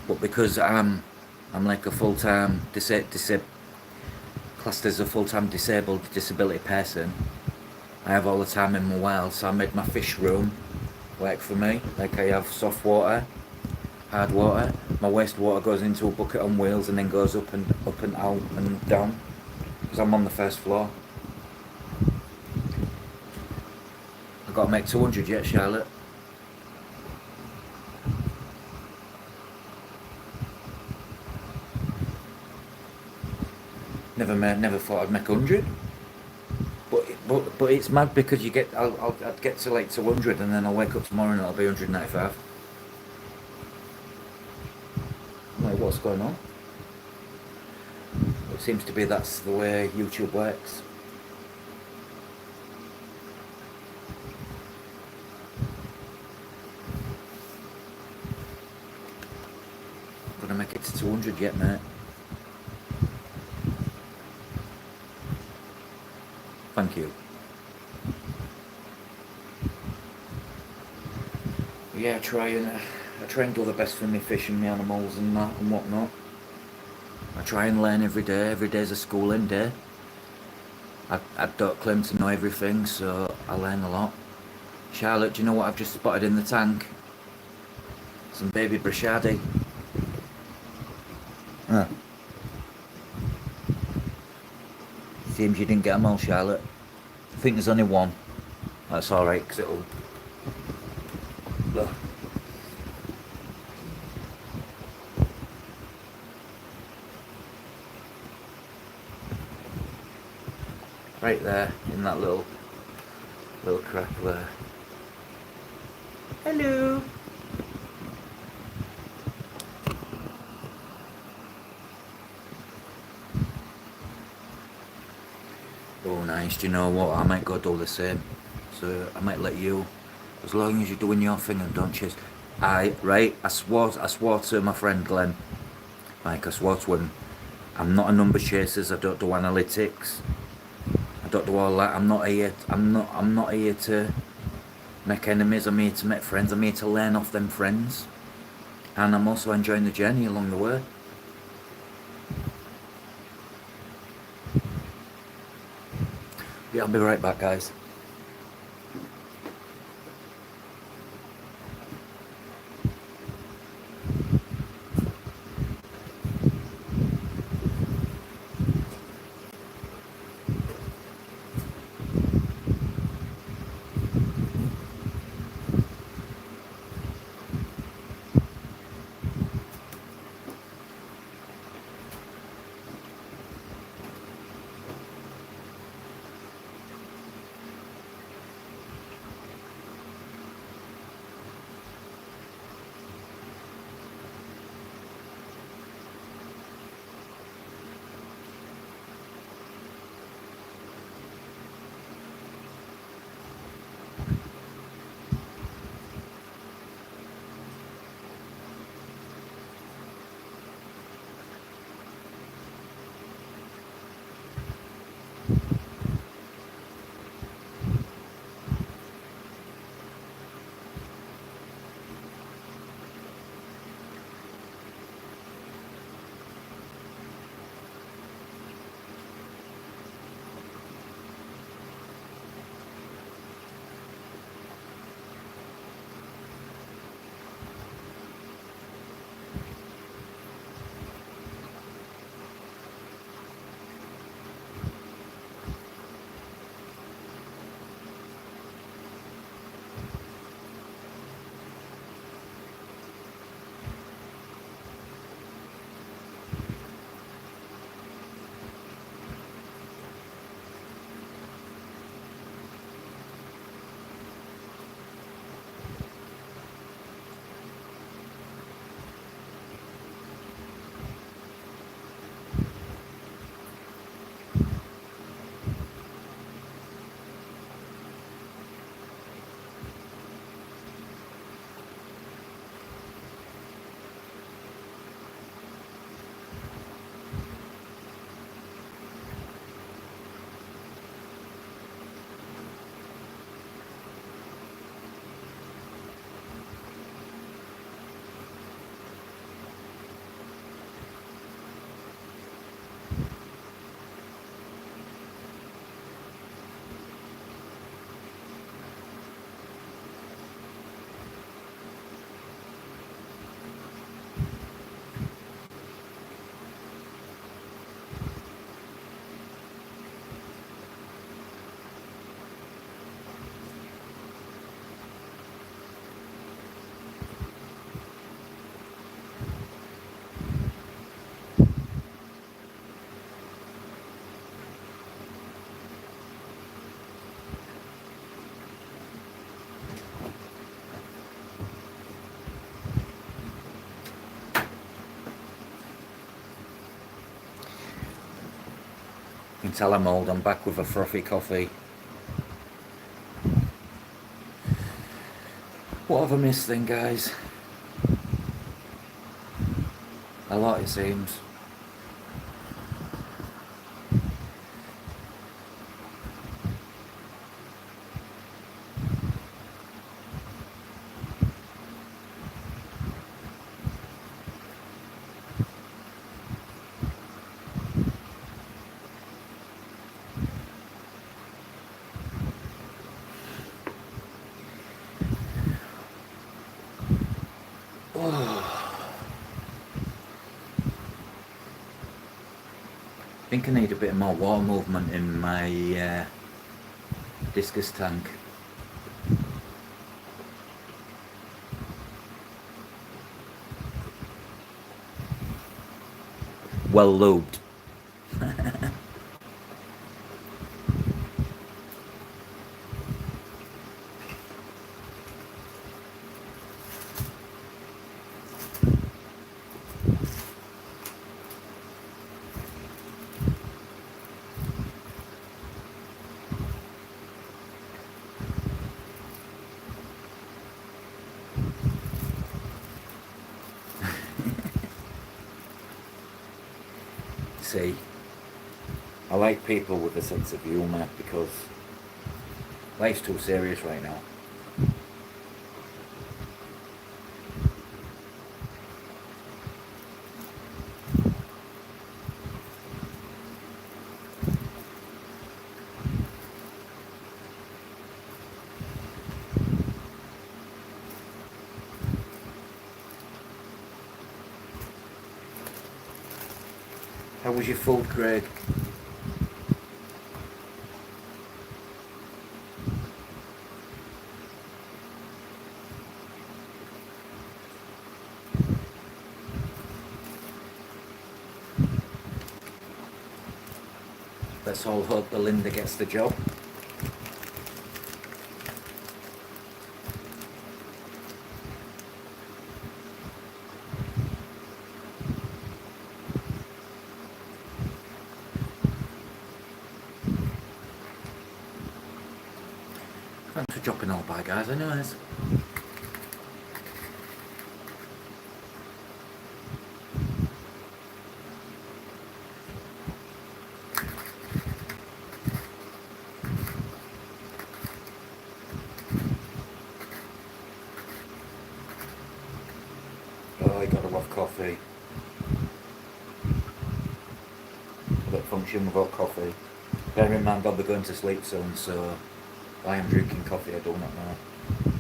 But because I'm like a full-time classed as a full-time disabled disability person, I have all the time in my world, so I made my fish room work for me. Like I have soft water, hard water. My wastewater goes into a bucket on wheels and then goes up and out and down. Because I'm on the first floor. I've got to make 200 yet, Charlotte. Never thought I'd make 100. But it's mad because I'd get to like 200 and then I'll wake up tomorrow and it'll be 195. I'm like, what's going on? It seems to be that's the way YouTube works. going to make it to 200 yet, mate. Thank you. Yeah, I try and do the best for me fish and my animals and that and whatnot. I try and learn every day. Every day's a schooling day. I don't claim to know everything, so I learn a lot. Charlotte, do you know what I've just spotted in the tank? Some baby brashadi. Huh. Seems you didn't get them all, Charlotte. I think there's only one. That's alright, because it'll... Look. Right there, in that little crack there. Hello! Oh nice, do you know what, I might go do the same. So I might let you, as long as you're doing your thing and don't chase. I swore to my friend Glenn, like I swore to him, I'm not a number chaser, I don't do analytics, I don't do all that. I'm not here to make enemies, I'm here to make friends, I'm here to learn off them friends. And I'm also enjoying the journey along the way. Yeah, I'll be right back, guys. You can tell I'm old, I'm back with a frothy coffee. What have I missed then, guys? A lot, it seems. I think I need a bit more water movement in my discus tank. Well lubed. See, I like people with a sense of humour because life's too serious right now. How was your food, Craig? Let's all hope Belinda gets the job. Thanks for dropping all by, guys. Anyways. Oh, I gotta have coffee. I don't function without coffee. Bear in mind, I'll be going to sleep soon, so I am drinking coffee, I do not know.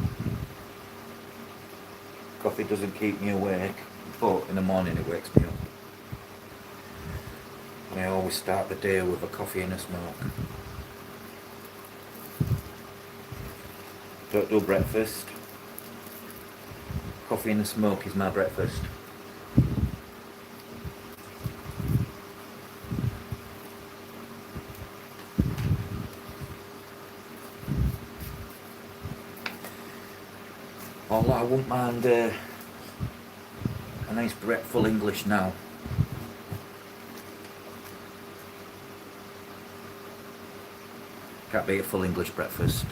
Coffee doesn't keep me awake, but in the morning it wakes me up. And I always start the day with a coffee and a smoke. Don't do breakfast. Coffee and a smoke is my breakfast. Although I wouldn't mind a nice full English now. Can't beat a full English breakfast.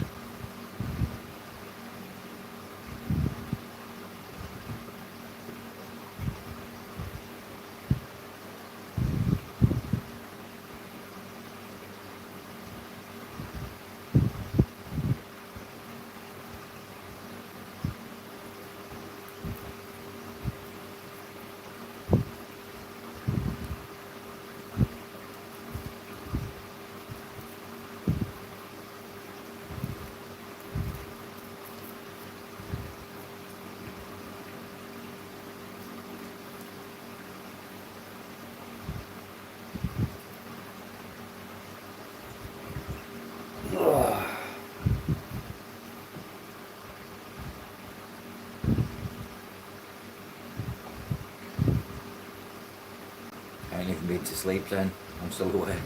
I ain't even been to sleep then. I'm still awake.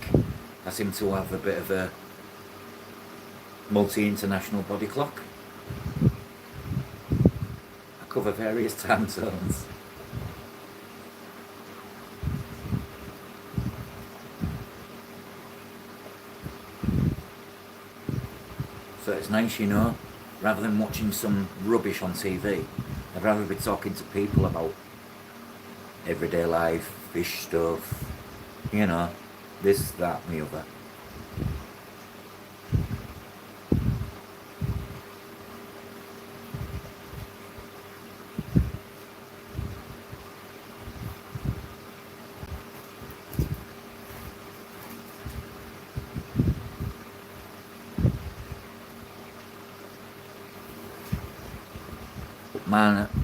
I seem to have a bit of a multi-international body clock. I cover various time zones. So it's nice, you know, rather than watching some rubbish on TV, I'd rather be talking to people about everyday life, fish stuff, you know, this, that, and the other.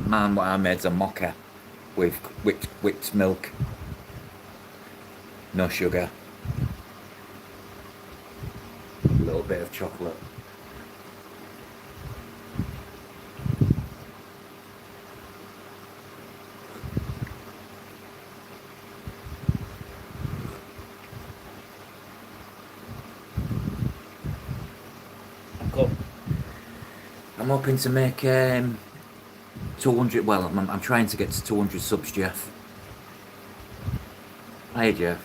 Man, what I made's a mocha with whipped milk, no sugar, a little bit of chocolate. I'm hoping to make 200. Well, I'm trying to get to 200 subs, Jeff. Hey, Jeff.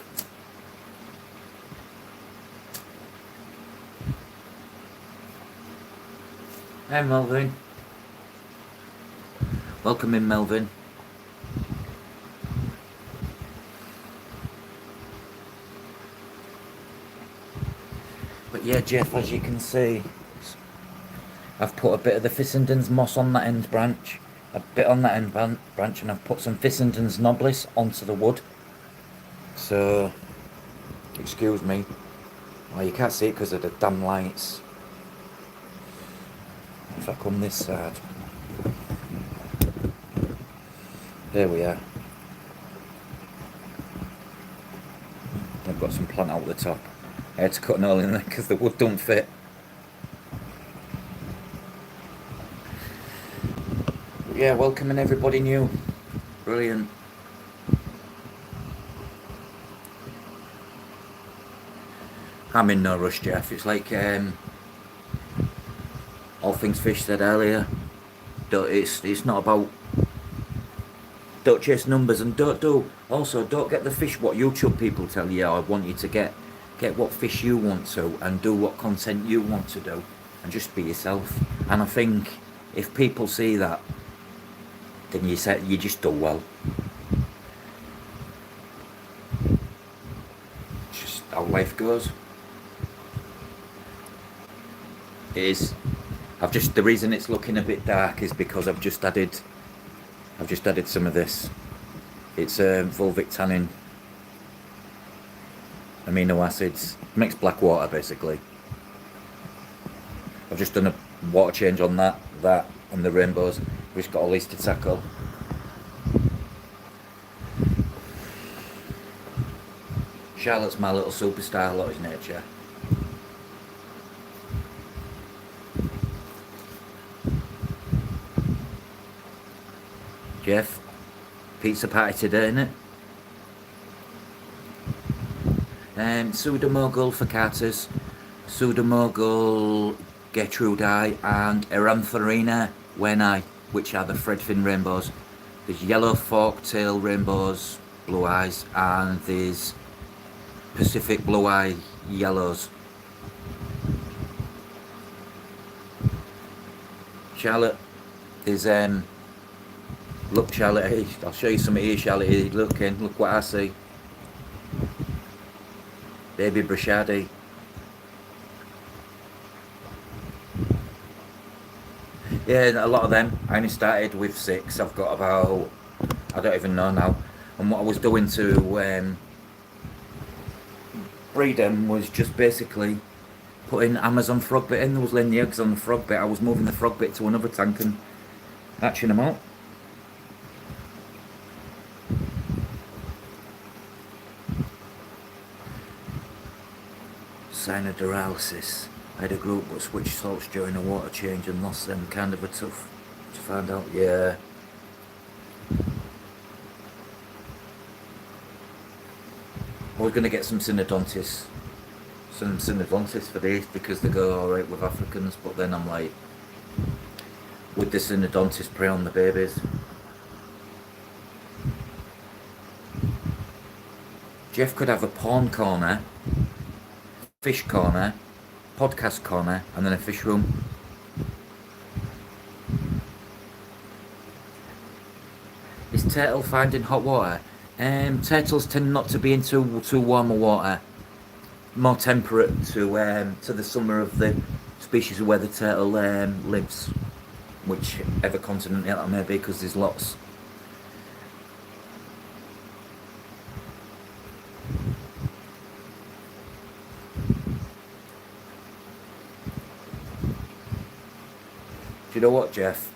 Hey, Melvin. Welcome in, Melvin. But yeah, Jeff, as you can see, I've put a bit of the Fissenden's moss on that end branch, a bit on that end branch, and I've put some Fissenden's nobilis onto the wood. So, excuse me. Oh, you can't see it because of the damn lights. If I come this side. There we are. I've got some plant out the top. I had to cut an hole in there because the wood don't fit. Yeah, welcoming everybody new. Brilliant. I'm in no rush, Jeff. It's like all things fish said earlier. It's not about. Don't chase numbers, and don't get the fish what YouTube people tell you. I want you to get what fish you want to, and do what content you want to do, and just be yourself. And I think if people see that, then you just do well. It's just how life goes. It is. The reason it's looking a bit dark is because I've just added some of this. It's fulvic tannin, amino acids, mixed black water basically. I've just done a water change on that and the rainbows. We've just got all these to tackle. Charlotte's my little superstar, lot is nature. Jeff, pizza party today, innit? Pseudomogul facatus, Pseudomogul gertrudii, and Eranthorina wenai, which are the threadfin rainbows. There's yellow fork-tail rainbows, blue eyes, and there's Pacific blue eye yellows. Charlotte is look, Charlotte, I'll show you some here, Charlotte. Look what I see. Baby Brashadi. Yeah, a lot of them. I only started with 6. I've got about, I don't even know now. And what I was doing to breed them was just basically putting Amazon frog bit in. There was laying the eggs on the frog bit. I was moving the frog bit to another tank and hatching them out. Cyaniduralysis. I had a group but switched salts during a water change and lost them. Kind of a tough to find out. Yeah. I was going to get some synodontis for these because they go alright with Africans, but then I'm like, would the synodontis prey on the babies? Jeff could have a porn corner, fish corner, podcast corner, and then a fish room. It's turtle find in hot water? Turtles tend not to be in too warmer water, more temperate to the summer of the species where the turtle lives, whichever continent it may be, because there's lots. Do you know what, Jeff?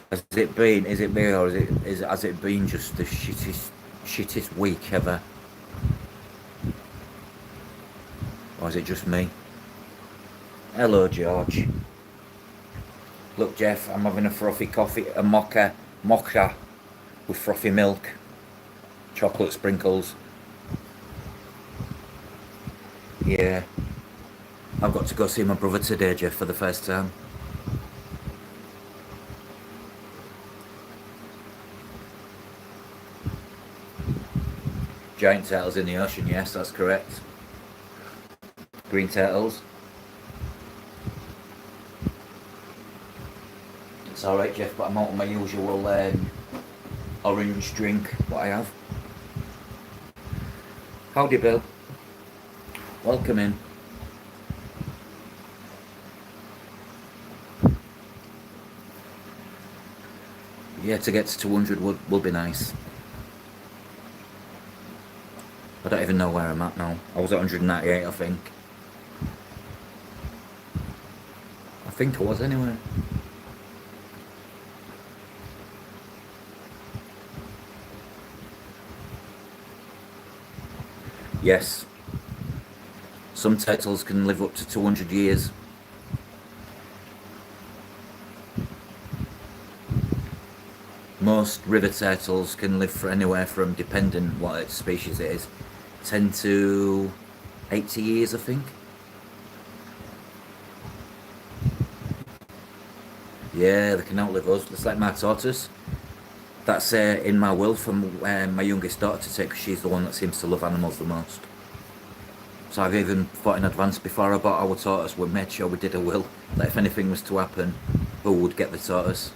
Has it been? Is it me, or has it been just the shittest week ever, or is it just me? Hello, George. Look, Jeff, I'm having a frothy coffee, a mocha with frothy milk, chocolate sprinkles. Yeah, I've got to go see my brother today, Jeff, for the first time. Giant turtles in the ocean, yes, that's correct. Green turtles. It's alright, Jeff, but I'm out of my usual orange drink, what I have. Howdy, Bill. Welcome in. Yeah, to get to 200 will be nice. I don't even know where I'm at now. I was at 198, I think. I think I was anyway. Yes. Some turtles can live up to 200 years. Most river turtles can live for anywhere from, depending what species it is, 10 to 80 years, I think. Yeah, they can outlive us. It's like my tortoise. That's in my will from my youngest daughter to take, because she's the one that seems to love animals the most. So I've even thought in advance, before I bought our tortoise, we made sure we did a will, that if anything was to happen, who would get the tortoise.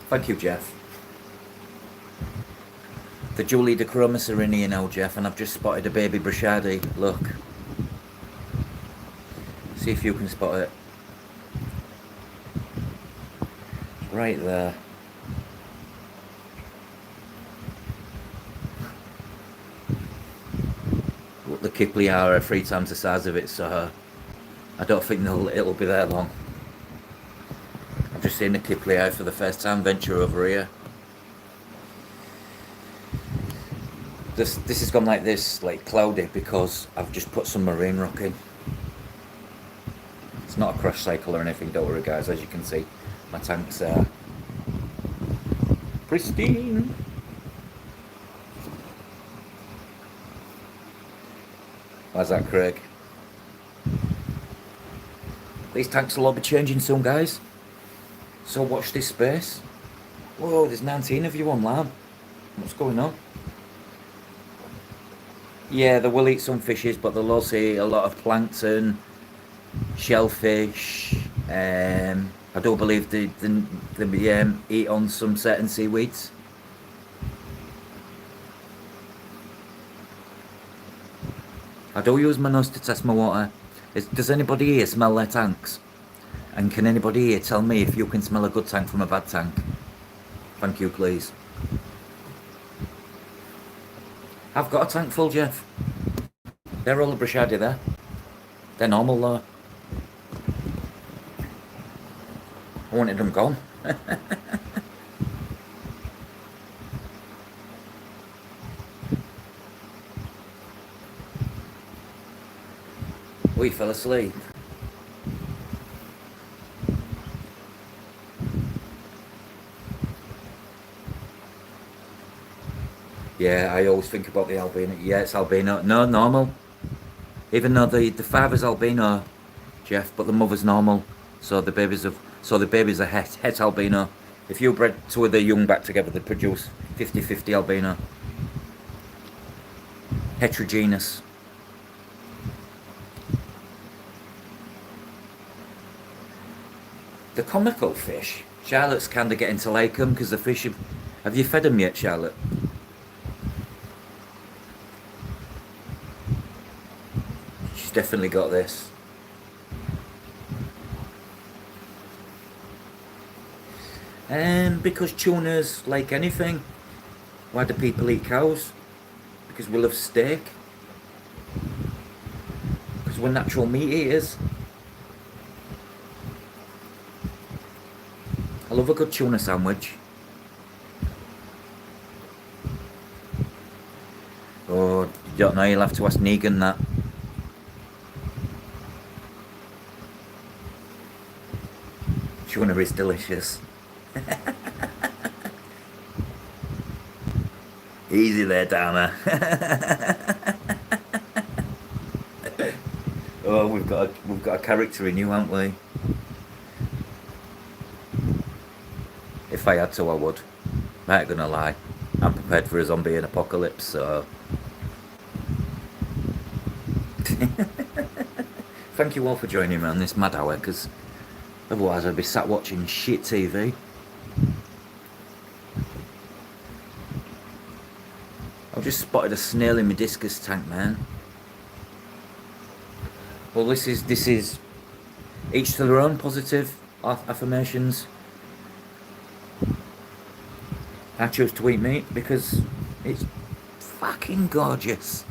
Thank you, Jeff. The Julie de Chromis are in here now, Jeff, and I've just spotted a baby Brashadi. Look. See if you can spot it. Right there. Look, the Kipley are 3 times the size of it, so I don't think it'll be there long. I've just seen the Kipley eye for the first time venture over here. This has gone like this, like cloudy, because I've just put some marine rock in. It's not a crush cycle or anything, don't worry guys, as you can see. My tanks are pristine. Why's that, Craig? These tanks will all be changing soon, guys. So watch this space. Whoa, there's 19 of you on land. What's going on? Yeah, they will eat some fishes, but they'll also eat a lot of plankton, shellfish. I do believe they eat on some certain seaweeds. I do use my nose to test my water. Does anybody here smell their tanks? And can anybody here tell me if you can smell a good tank from a bad tank? Thank you, please. I've got a tank full, Jeff. They're all the Brashadi there. They're normal though. I wanted them gone. We fell asleep. Yeah, I always think about the albino. Yeah, it's albino. No, normal. Even though the father's albino, Jeff, but the mother's normal. So the babies are het albino. If you bred 2 of the young back together, they produce 50-50 albino. Heterogeneous. The comical fish. Charlotte's kind of getting to like them because the fish have you fed them yet, Charlotte? She's definitely got this. Because tuna's like anything. Why do people eat cows? Because we love steak. Because we're natural meat eaters. I love a good tuna sandwich. Oh, you don't know, you'll have to ask Negan that. Tuna is delicious. Easy there, Dana. Oh, we've got a character in you, haven't we? If I had to, I would. I ain't gonna lie. I'm prepared for a zombie apocalypse, so. Thank you all for joining me on this mad hour, because otherwise I'd be sat watching shit TV. I've just spotted a snail in my discus tank, man. Well, this is each to their own. Positive affirmations. I chose to eat meat because it's fucking gorgeous.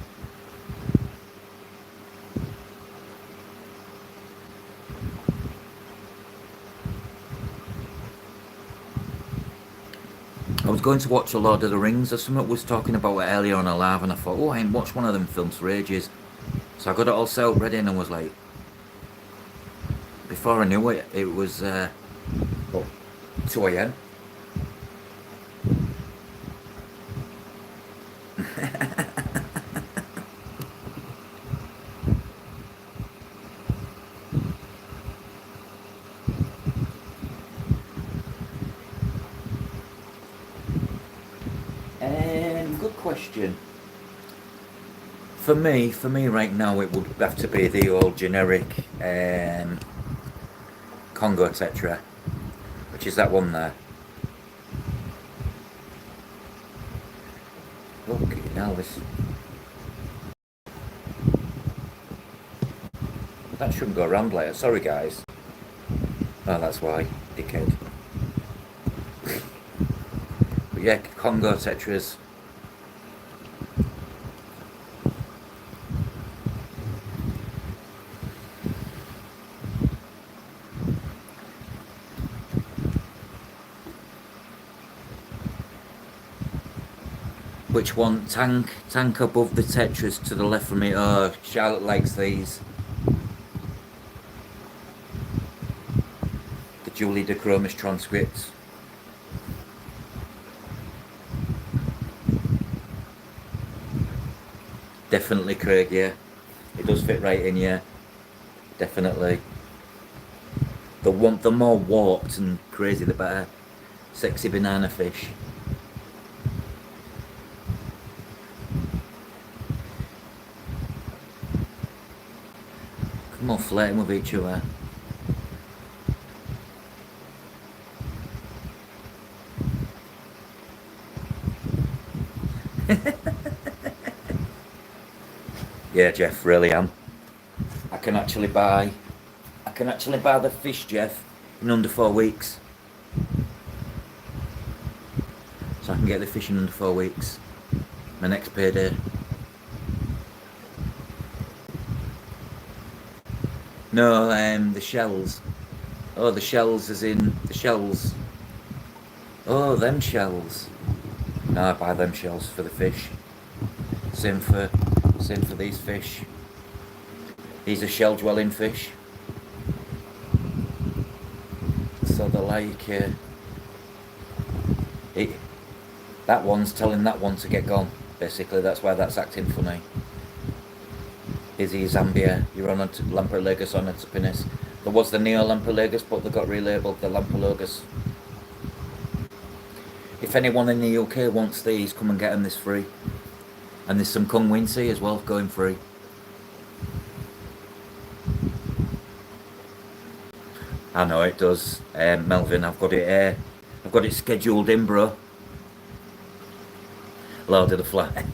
I was going to watch a Lord of the Rings, or someone was talking about it earlier on a live, and I thought, oh, I ain't watched one of them films for ages. So I got it all set up ready, and I was like, before I knew it, it was 2 a.m. Good question. For me right now, it would have to be the old generic Congo Tetra, which is that one there. Okay, now this. That shouldn't go around later. Sorry, guys. Oh, that's why, dickhead. But yeah, Congo Tetras. Which one? Tank above the Tetras to the left from me. Oh, Charlotte likes these. The Julie de Chromis transcripts. Definitely, Craig, yeah. It does fit right in, yeah. Definitely. The more warped and crazy, the better. Sexy banana fish. Come on, flirting with each other. Yeah, Jeff, really am. I can actually buy the fish, Jeff, in under 4 weeks. So I can get the fish in under 4 weeks. My next payday. No, the shells. Oh, the shells as in the shells. Oh, them shells. No, I buy them shells for the fish. Same for these fish. These are shell dwelling fish. So they're like that one's telling that one to get gone. Basically, that's why that's acting funny. Izzy, Zambia, you're on Lampropelagos on Etopinis. There was the Neo Lampropelagos, but they got relabeled the Lampropelagos. If anyone in the UK wants these, come and get them this free. And there's some Kung Winsey as well going free. I know it does, Melvin. I've got it here. I've got it scheduled in, bro. Lord of the Fly.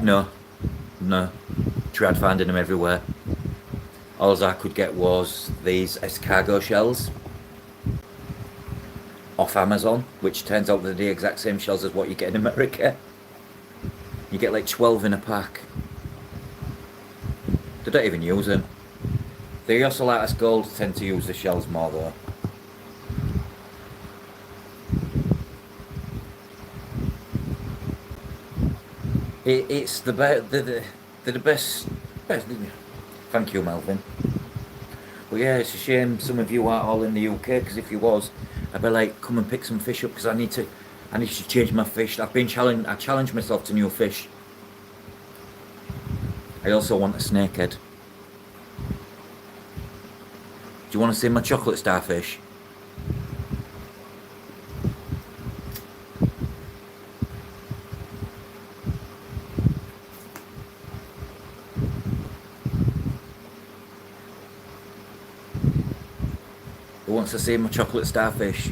No, no. Tried finding them everywhere. All I could get was these escargot shells off Amazon, which turns out they're the exact same shells as what you get in America. You get like 12 in a pack. They don't even use them. The Ocellatus Gold tend to use the shells more though. It's the best. They're the best. Thank you, Melvin. But yeah, it's a shame some of you aren't all in the UK. Because if you was, I'd be like, come and pick some fish up. Because I need to change my fish. I've been challenged. I challenged myself to new fish. I also want a snakehead. Do you want to see my chocolate starfish? Who wants to see my chocolate starfish?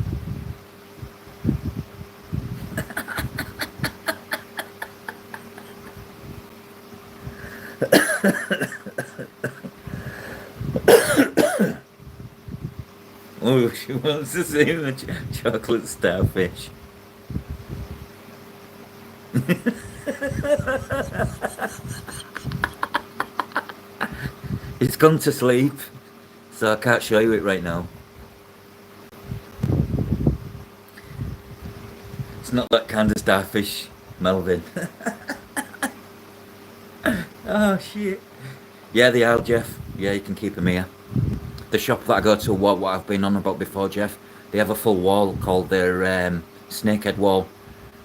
Oh, she wants to see my chocolate starfish. It's gone to sleep, so I can't show you it right now. It's not that kind of starfish, Melvin. Oh shit. Yeah, they are, Jeff. Yeah, you can keep them here. The shop that I go to, what I've been on about before, Jeff, they have a full wall called their snakehead wall,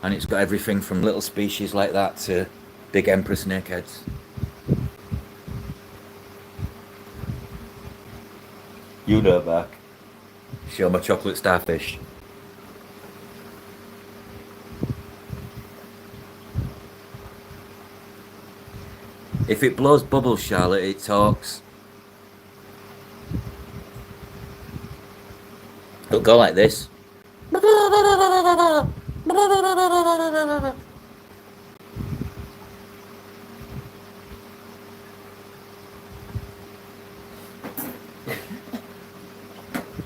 and it's got everything from little species like that to big emperor snakeheads. You know back. Show my chocolate starfish. If it blows bubbles, Charlotte, it talks. It'll go like this.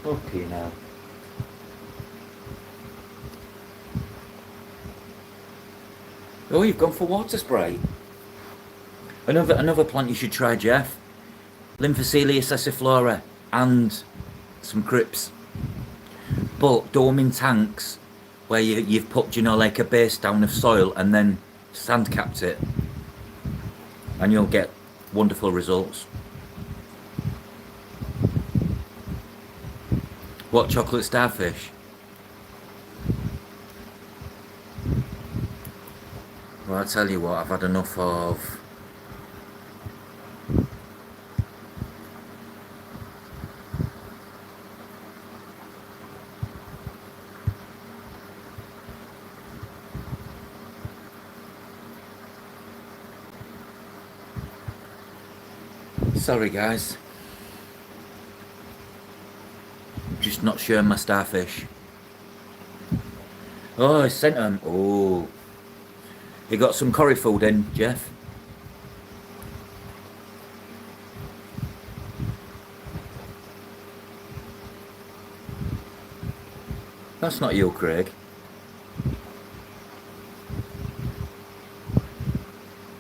Okay now. Oh, you've gone for water spray. Another plant you should try, Jeff. Lymphocelia sessiflora and some crips. But do them in tanks where you've put, like a base down of soil and then sand capped it. And you'll get wonderful results. What, chocolate starfish? Well, I tell you what, I've had enough of... Sorry guys, just not showing my starfish. Oh, I sent them. Oh, you got some curry food in, Jeff? That's not you, Craig.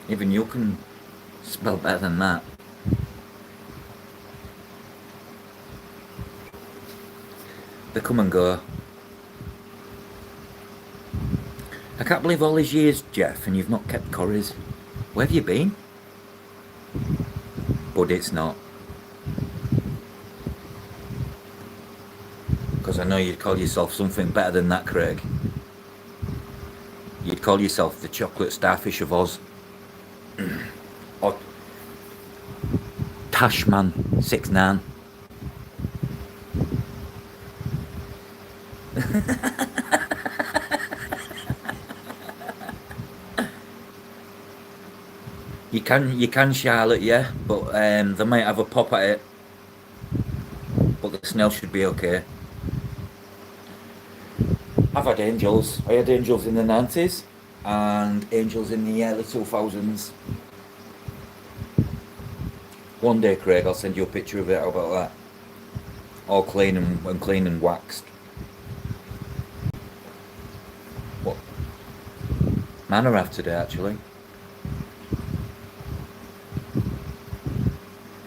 Even you can spell better than that. They come and go. I can't believe all these years, Jeff, and you've not kept curries. Where have you been? But it's not. Because I know you'd call yourself something better than that, Craig. You'd call yourself the chocolate starfish of Oz. Or Tashman 69. You can Charlotte, yeah, but they might have a pop at it. But the snail should be okay. I've had angels. I had angels in the 90s and angels in the early 2000s. One day, Craig, I'll send you a picture of it. How about that? All clean and waxed. What? Mine are today, actually.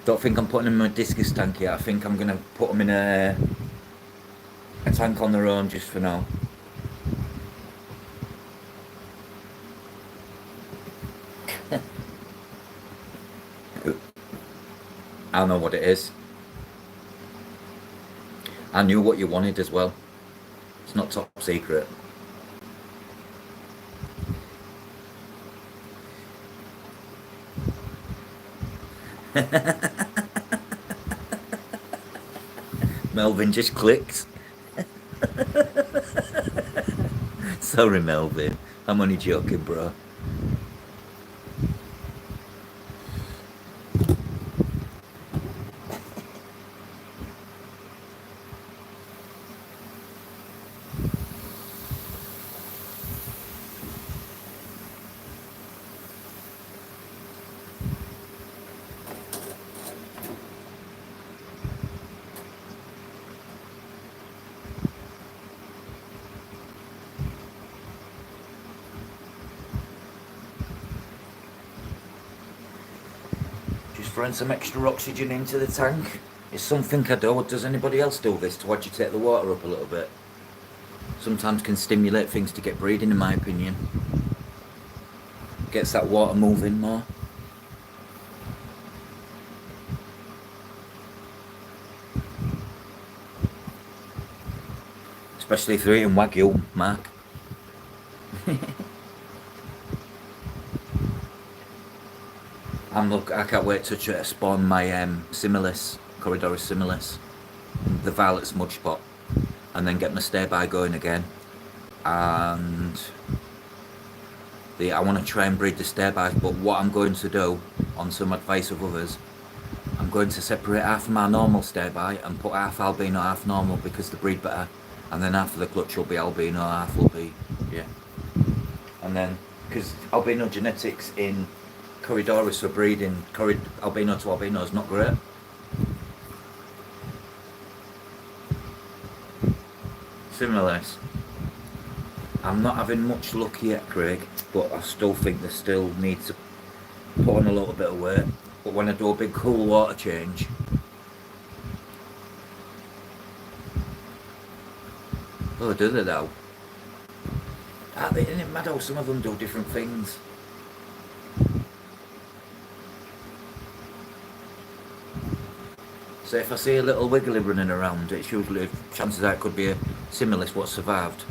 Don't think I'm putting them in a discus tank yet. I think I'm going to put them in a tank on their own just for now. I know what it is. I knew what you wanted as well. It's not top secret. Melvin just clicked. Sorry, Melvin. I'm only joking, bro. Just throwing some extra oxygen into the tank. It's something I do. Does anybody else do this to agitate the water up a little bit? Sometimes can stimulate things to get breeding, in my opinion. Gets that water moving more. Especially if you're eating Wagyu, Mark. I can't wait to spawn my Similis, Corridoris Similis, the Violet Smudge Spot, and then get my stay-by going again. And I want to try and breed the stay-bys, but what I'm going to do, on some advice of others, I'm going to separate half of my normal stay-by and put half albino, half normal, because they breed better. And then half of the clutch will be albino, half will be, yeah. And then, because albino genetics in Corridoris for breeding albino to albino is not great. Similarly, I'm not having much luck yet, Craig, but I still think they still need to put on a little bit of weight. But when I do a big cool water change, oh, do they though? Isn't it mad how some of them do different things? So if I see a little wiggly running around, it's usually, chances are it could be a Similis what survived.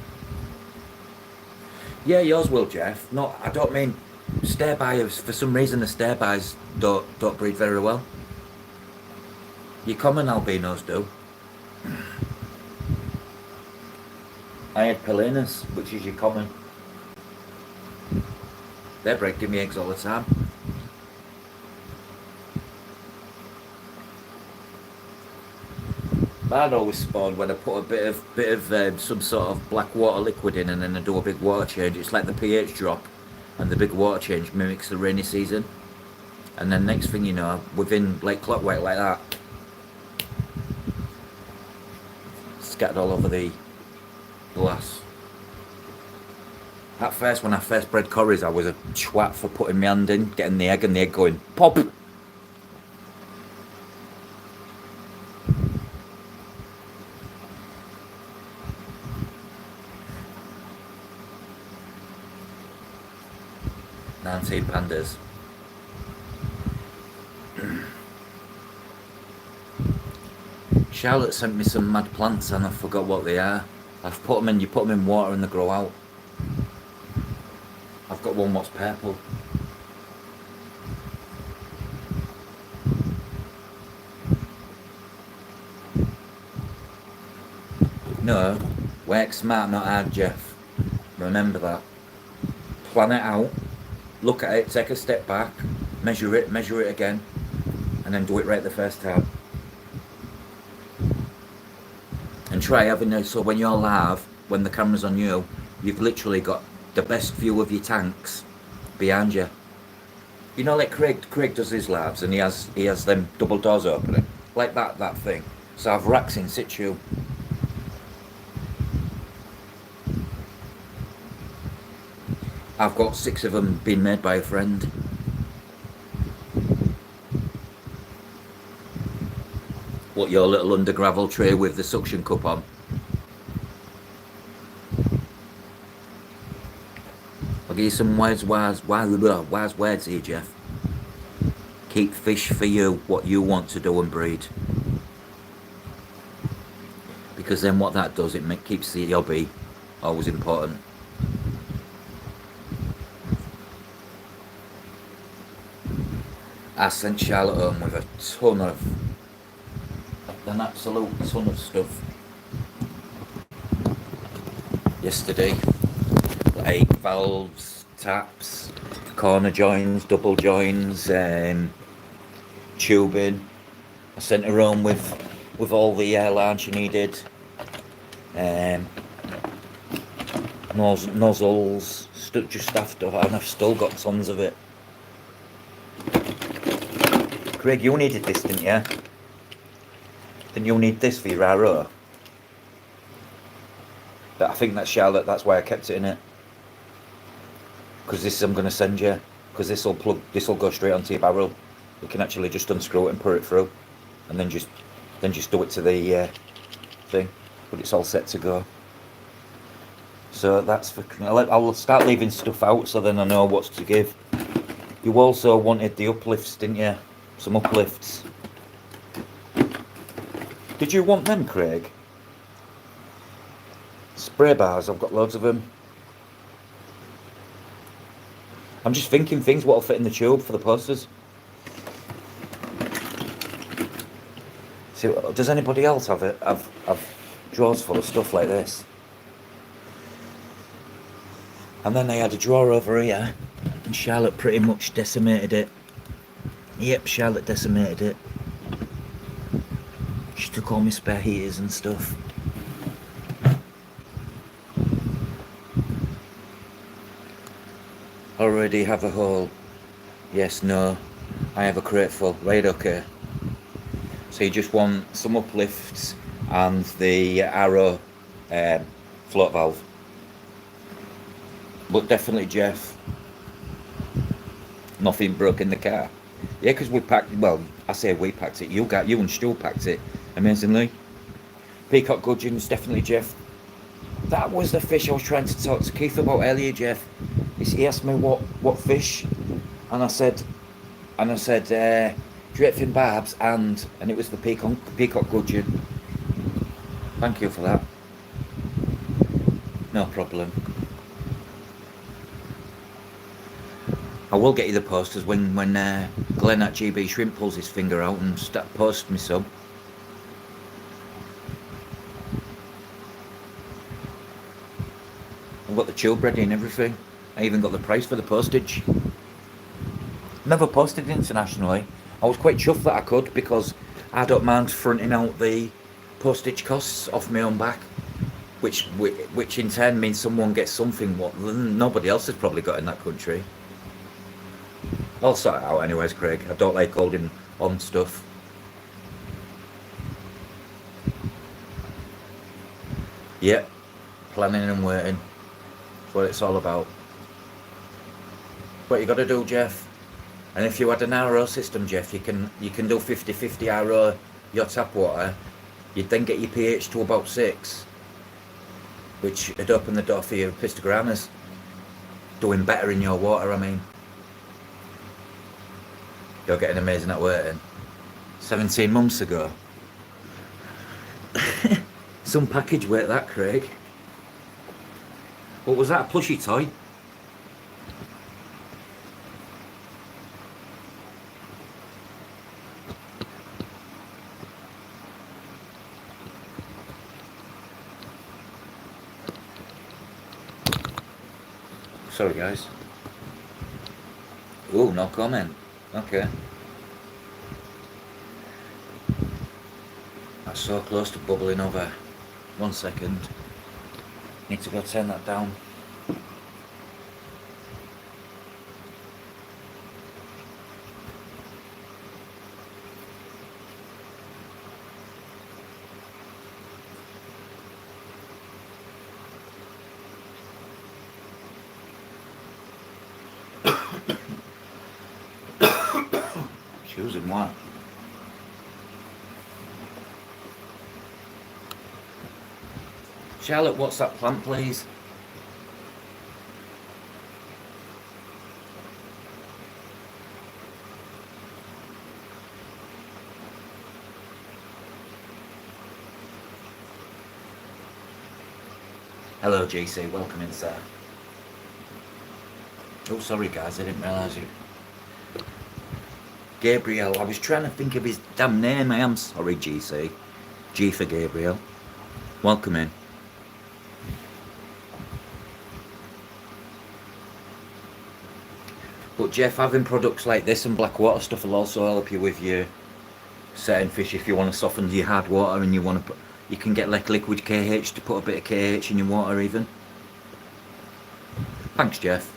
Yeah, yours will, Jeff. No, I don't mean stay-bys. For some reason, the stay-bys don't breed very well. Your common albinos do. I had Pelinus, which is your common. They're breaking me eggs all the time. I'd always spawn when I put a bit of some sort of black water liquid in, and then I do a big water change. It's like the pH drop, and the big water change mimics the rainy season. And then next thing you know, within like clockwork like that, scattered all over the glass. At first, when I first bred corries, I was a twat for putting my hand in, getting the egg, and the egg going pop. Pandas. Charlotte sent me some mad plants and I forgot what they are. I've put them in, you put them in water and they grow out. I've got one what's purple. No, work smart, not hard, Jeff. Remember that. Plan it out. Look at it, take a step back, measure it again, and then do it right the first time. And try having it so when you're live, when the camera's on you, you've literally got the best view of your tanks behind you. You know, like Craig does his lives, and he has them double doors opening, like that thing. So I've racks in situ. I've got 6 of them being made by a friend. What, your little under gravel tray with the suction cup on? I'll give you some wise words here, Jeff. Keep fish for you, what you want to do and breed. Because then what that does, it keeps the hobby always important. I sent Charlotte home with an absolute ton of stuff yesterday. Like valves, taps, corner joins, double joins, tubing. I sent her home with all the airline she needed. Nozzles, just after, and I've still got tons of it. Craig, you needed this, didn't you? Then you'll need this for your RO. But I think that's Charlotte, that's why I kept it in it. Because this I'm going to send you. Because this will go straight onto your barrel. You can actually just unscrew it and put it through. And then just do it to the thing. But it's all set to go. So that's for... I'll start leaving stuff out so then I know what's to give. You also wanted the uplifts, didn't you? Some uplifts. Did you want them, Craig? Spray bars, I've got loads of them. I'm just thinking things what'll fit in the tube for the posters. See, does anybody else have it? I've drawers full of stuff like this. And then I had a drawer over here, and Charlotte pretty much decimated it. Yep, Charlotte decimated it. She took all my spare heaters and stuff. Already have a hole? Yes, no. I have a crate full. Right, okay. So you just want some uplifts and the Arrow float valve. But definitely, Jeff, nothing broke in the car. Yeah, because we packed, well, I say we packed it, you and Stu packed it, amazingly. Peacock gudgeons, definitely, Jeff. That was the fish I was trying to talk to Keith about earlier, Jeff. He asked me what fish, and I said, drapefin barbs, and it was the peacock gudgeon. Thank you for that. No problem. I will get you the posters when Glenn at GB Shrimp pulls his finger out and start posting me some. I've got the tube ready and everything. I even got the price for the postage. Never posted internationally. I was quite chuffed that I could because I don't mind fronting out the postage costs off my own back, which in turn means someone gets something what nobody else has probably got in that country. I'll sort it out anyways, Craig. I don't like holding on stuff. Yep, planning and waiting. That's what it's all about. What you got to do, Jeff. And if you had an RO system, Jeff, you can do 50-50 RO your tap water. You'd then get your pH to about 6, which would open the door for your pistogramas. Doing better in your water, I mean. You're getting amazing at waiting. 17 months ago. Some package weight that, Craig. What was that, a plushie toy? Sorry guys. Oh, no comment. Okay. That's so close to bubbling over. 1 second. Need to go turn that down. Choosing what? Charlotte, what's that plant, please? Hello, JC. Welcome inside. Oh, sorry, guys. I didn't realise you. Gabriel. I was trying to think of his damn name. I am sorry, GC. G for Gabriel. Welcome in. But Jeff, having products like this and black water stuff will also help you with your certain fish. If you want to soften your hard water and you want to put, you can get like liquid KH to put a bit of KH in your water even. Thanks, Jeff.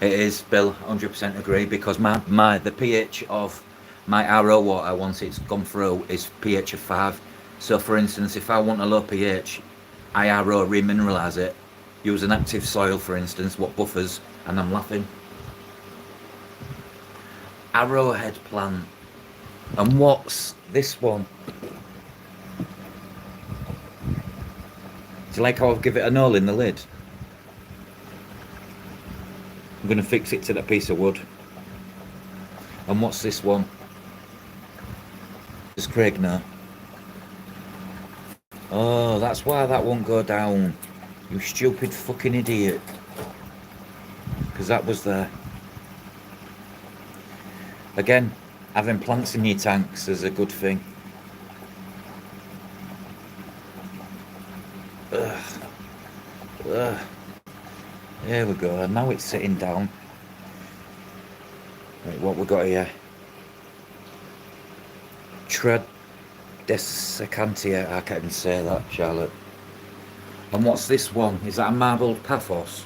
It is, Bill, 100% agree, because the pH of my RO water, once it's gone through, is pH of 5. So for instance, if I want a low pH, I RO remineralise it, use an active soil for instance, what buffers, and I'm laughing. Arrowhead plant. And what's this one? Do you like how I've give it a hole in the lid? I'm going to fix it to that piece of wood. And what's this one? Does Craig know? Oh, that's why that won't go down. You stupid fucking idiot. Because that was there. Again, having plants in your tanks is a good thing. Ugh. Ugh. There we go, and now it's sitting down. Right, what we got here? Descantia, I can't even say that, Charlotte. And what's this one? Is that a marbled paphos?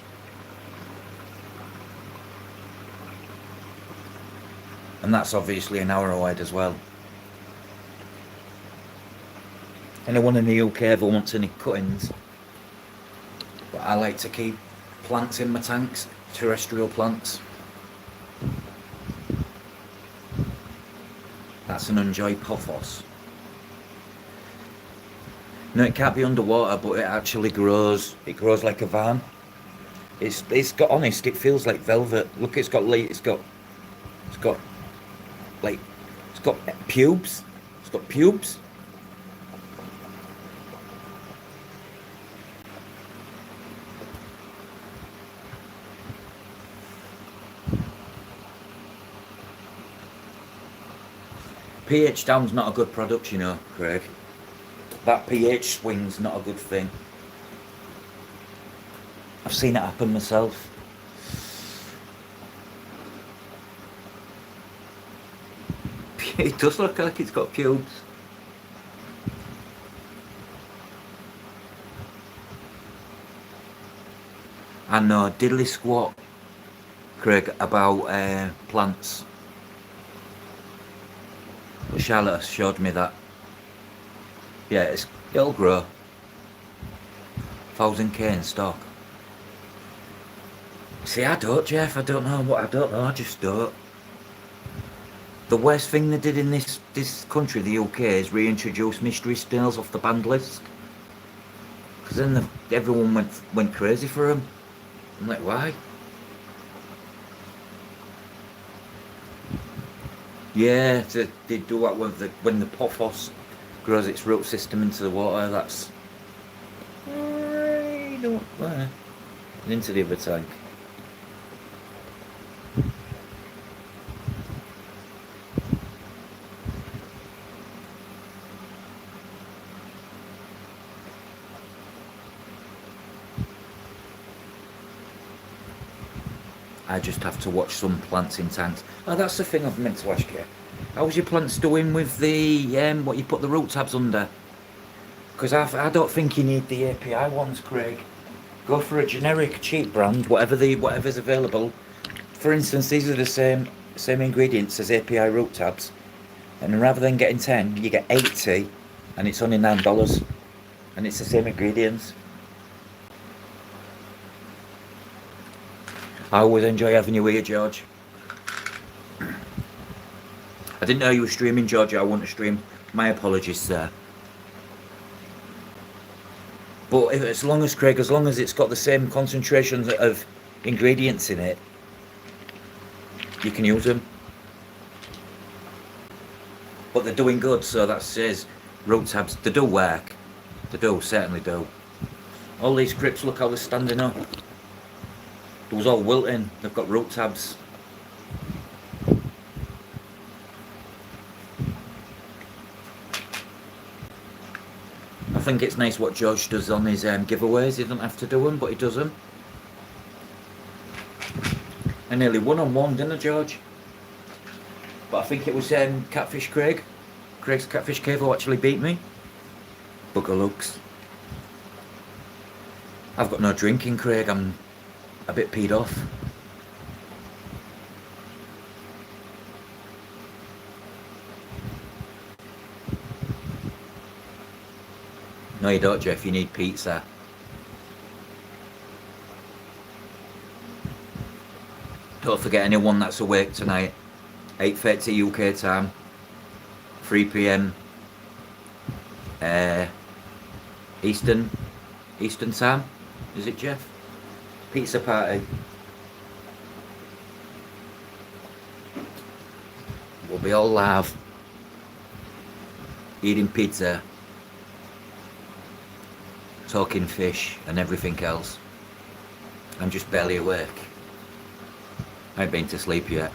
And that's obviously an arrowhead as well. Anyone in the UK ever wants any cuttings? But I like to keep plants in my tanks, terrestrial plants. That's an Enjoy Pothos. No, it can't be underwater, but it actually grows. It grows like a vine. It's got, honest, it feels like velvet. Look, it's got pubes. It's got pubes. pH down's not a good product, you know, Craig. That pH swing's not a good thing. I've seen it happen myself. It does look like it's got pubes. I know diddly squat, Craig, about plants. But Charlotte showed me that. Yeah, it'll grow. 1000k in stock. See, I don't, Jeff. I don't know what I don't know. I just don't. The worst thing they did in this country, the UK, is reintroduce mystery snails off the banned list. Because then everyone went crazy for them. I'm like, why? Yeah, they do that when the pothos grows its root system into the water. That's and into the other tank. I just have to watch some plants in tanks. Oh, that's the thing I've meant to ask you. How's your plants doing with the what you put the root tabs under? Because I don't think you need the API ones, Craig. Go for a generic cheap brand, whatever's available. For instance, these are the same ingredients as API root tabs, and rather than getting 10, you get 80, and it's only $9, and it's the same ingredients. I always enjoy having you here, George. I didn't know you were streaming, George. I wouldn't have streamed. My apologies, sir. But as long as, Craig, as long as it's got the same concentration of ingredients in it, you can use them. But they're doing good, so that says root tabs. They do work. They do, certainly do. All these crips, look how they're standing up. It was all wilting. They've got root tabs. I think it's nice what George does on his giveaways. He doesn't have to do them, but he does them. I nearly won on one, didn't I, George? But I think it was Catfish Craig. Craig's Catfish Cave who actually beat me. Bugger looks. I've got no drinking, Craig. I'm a bit peed off. No, you don't, Jeff. You need pizza. Don't forget anyone that's awake tonight. 8:30 UK time. 3 PM Eastern time. Is it, Jeff? Pizza party. We'll be all live. Eating pizza. Talking fish and everything else. I'm just barely awake. I ain't been to sleep yet.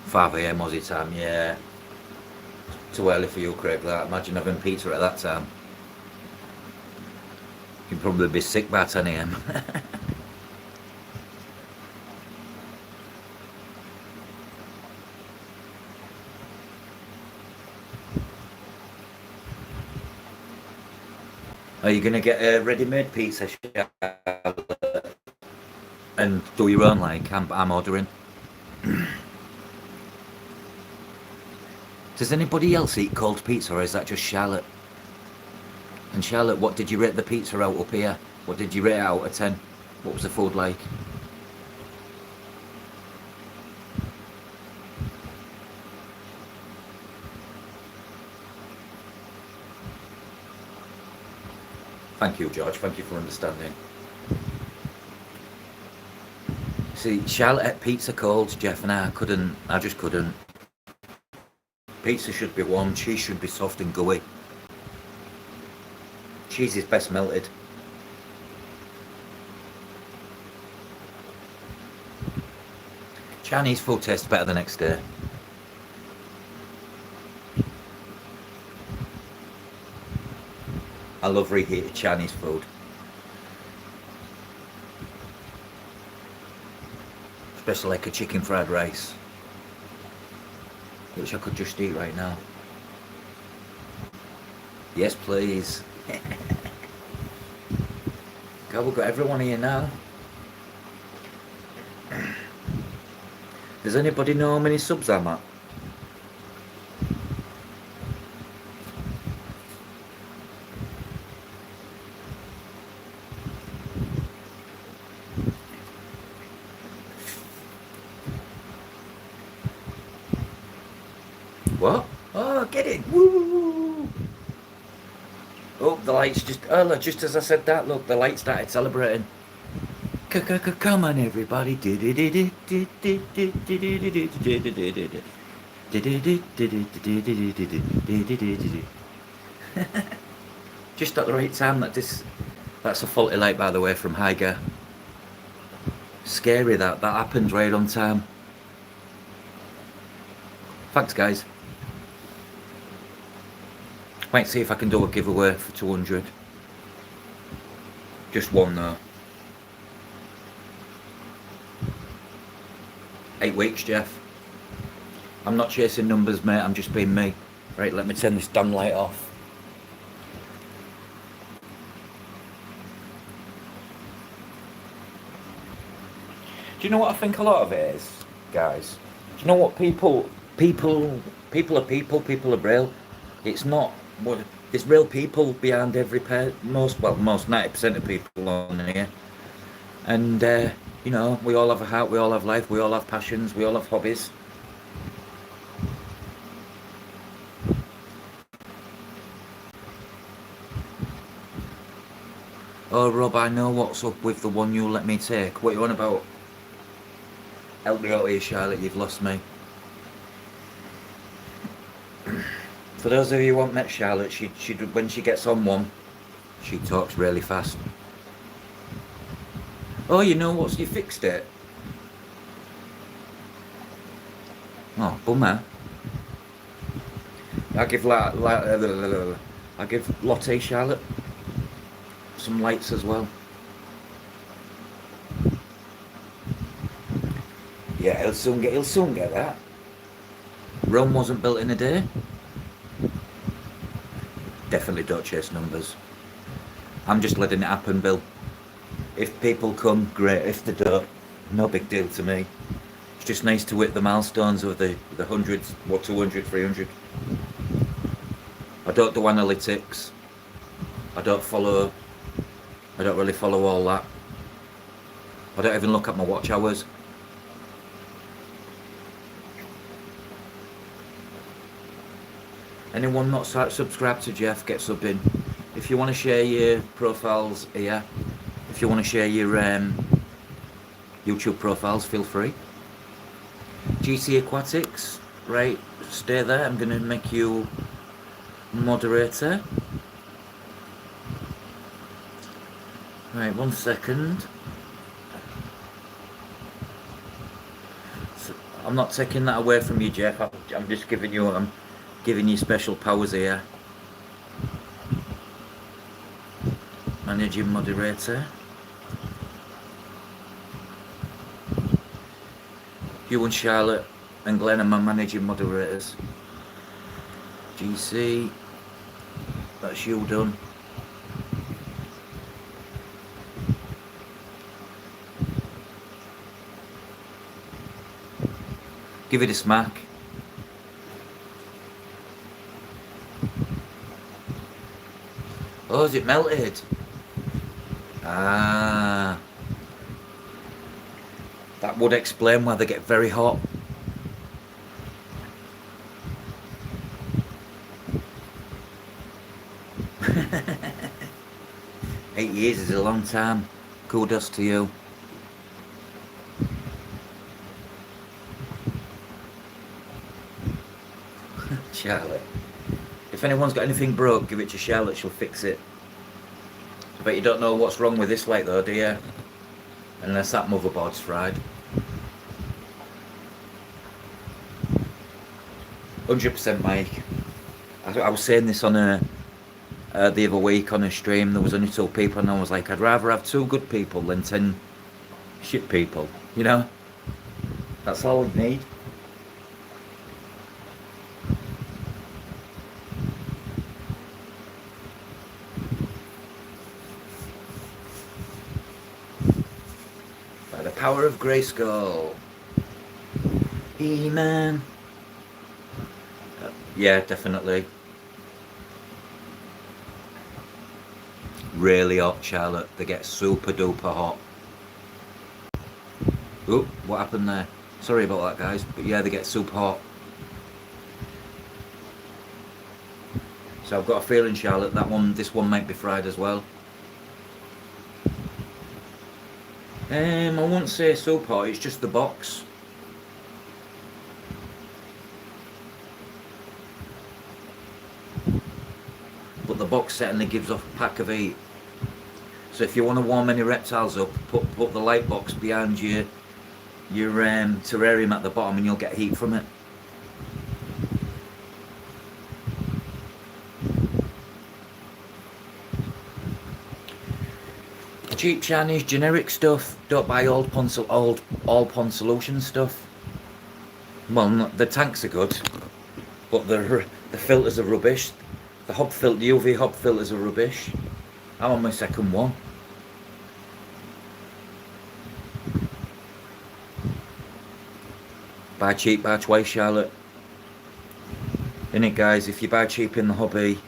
5 AM Aussie time, yeah. Too early for you, Craig, that. Imagine having pizza at that time. You'd probably be sick by 10 AM. Are you going to get a ready-made pizza, Charlotte? And do your own, like I'm ordering? Does anybody else eat cold pizza, or is that just Charlotte? And Charlotte, what did you rate the pizza out up here? What did you rate it out of 10? What was the food like? Thank you, George. Thank you for understanding. See, Charlotte ate pizza cold, Jeff, and I just couldn't. Pizza should be warm, cheese should be soft and gooey. Cheese is best melted. Chinese food tastes better the next day. I love reheated Chinese food. Especially like a chicken fried rice, which I could just eat right now. Yes, please. God, we've got everyone here now. Does anybody know how many subs I'm at? What? Oh, get it! Woo! Oh, the lights just... Oh, look, just as I said that, look, the lights started celebrating. Come on, everybody. Just at the right time. That's a faulty light, by the way, from Higer. Scary, that happens right on time. Thanks, guys. Might see if I can do a giveaway for 200. Just one though. 8 weeks, Jeff. I'm not chasing numbers, mate. I'm just being me. Right, let me turn this damn light off. Do you know what I think a lot of it is, guys? Do you know what people are real. It's not what there's real people behind every pair. Most 90% of people on here, and you know, we all have a heart, we all have life, we all have passions, we all have hobbies. Oh, Rob, I know what's up with the one you let me take. What are you on about? Help me out here, Charlotte, you've lost me. For those of you who haven't met Charlotte, she when she gets on one, she talks really fast. Oh, you know what? You fixed it. Oh, bummer. I give I give Lotte Charlotte some lights as well. Yeah, he'll soon get that. Rome wasn't built in a day. Definitely don't chase numbers. I'm just letting it happen, Bill. If people come, great. If they don't, no big deal to me. It's just nice to hit the milestones of the hundreds, 200, 300. I don't do analytics. I don't really follow all that. I don't even look at my watch hours. Anyone not subscribed to Jeff, get subbed in. If you want to share your profiles here, if you want to share your YouTube profiles, feel free. GC Aquatics, right, stay there. I'm going to make you moderator. Right, 1 second. So, I'm not taking that away from you, Jeff. I'm just giving you special powers here. Managing moderator. You and Charlotte and Glenn are my managing moderators. GC, that's you done. Give it a smack. Oh, is it melted? Ah. That would explain why they get very hot. Eight years is a long time. Kudos to you. Charlotte. If anyone's got anything broke, give it to Charlotte, she'll fix it. I bet you don't know what's wrong with this light though, do you? Unless that motherboard's fried. 100% Mike. I was saying this on the other week on a stream. There was only 2 people and I was like, I'd rather have 2 good people than 10 shit people, you know? That's all we need. By the power of Grayskull. He-Man. Yeah, definitely. Really hot, Charlotte. They get super duper hot. Oh, what happened there? Sorry about that, guys. But yeah, they get super hot. So I've got a feeling, Charlotte, this one might be fried as well. I wouldn't say super hot. It's just the box. But the box certainly gives off a pack of heat. So if you want to warm any reptiles up, put the light box behind your terrarium at the bottom and you'll get heat from it. Cheap Chinese generic stuff. Don't buy all Pond Solution stuff. Well, the tanks are good, but the filters are rubbish. The UV hob filters are rubbish. I'm on my second one. Buy cheap, buy twice, Charlotte. Innit, guys? If you buy cheap in the hobby,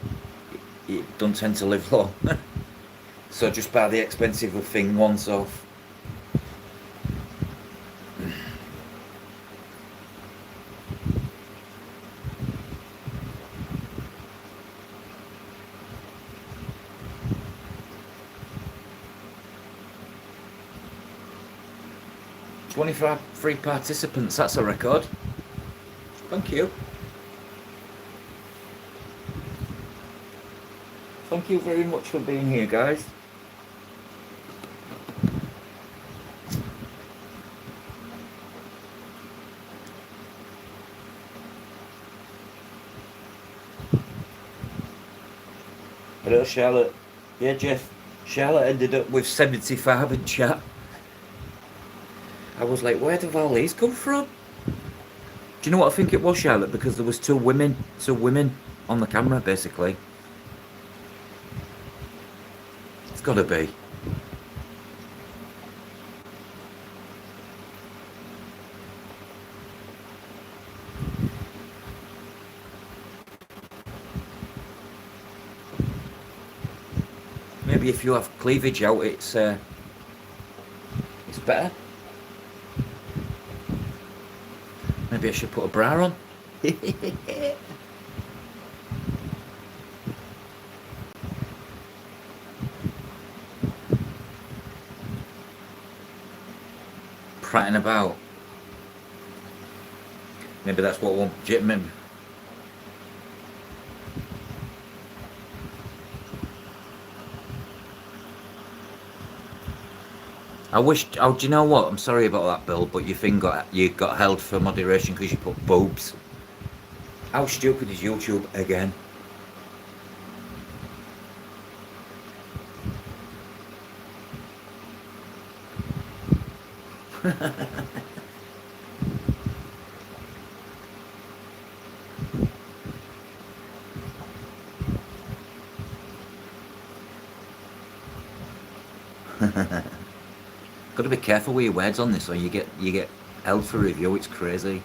you don't tend to live long. So just buy the expensive thing once off. $25 free participants, that's a record. Thank you. Thank you very much for being here, guys. Hello, Charlotte. Yeah, Jeff. Charlotte ended up with 75 in chat. I was like, where did all these come from? Do you know what I think it was, Charlotte? Because there was two women on the camera, basically. It's got to be. Maybe if you have cleavage out, it's better. Maybe I should put a bra on. Prattling about. Maybe that's what won't jit me. I wish. Oh, do you know what? I'm sorry about that, Bill, but you got held for moderation because you put boobs. How stupid is YouTube again? Got to be careful with your words on this, or you get held for review. It's crazy.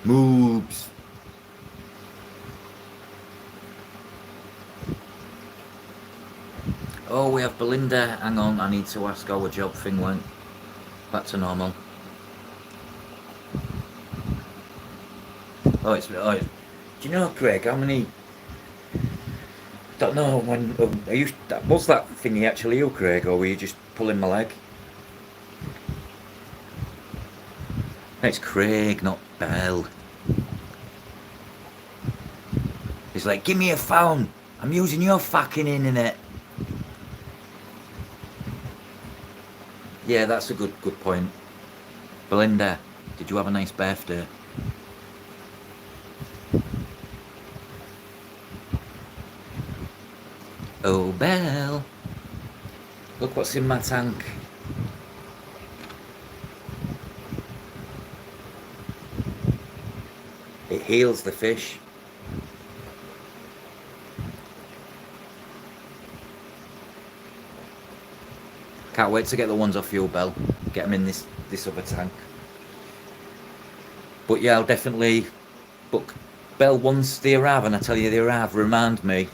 Moves. Oh, we have Belinda. Hang on, I need to ask how a job thing went. Back to normal. Oh, do you know, Craig? How many? Don't know when. Are you? Was that thingy actually you, Craig, or were you just pulling my leg? It's Craig, not Bell. He's like, give me a phone. I'm using your fucking internet. Yeah, that's a good point. Belinda, did you have a nice birthday? Oh, Belle. Look what's in my tank. It heals the fish. Can't wait to get the ones off you, Belle. Get them in this other tank. But yeah, I'll definitely book. Belle, once they arrive, and I tell you they arrive, remind me.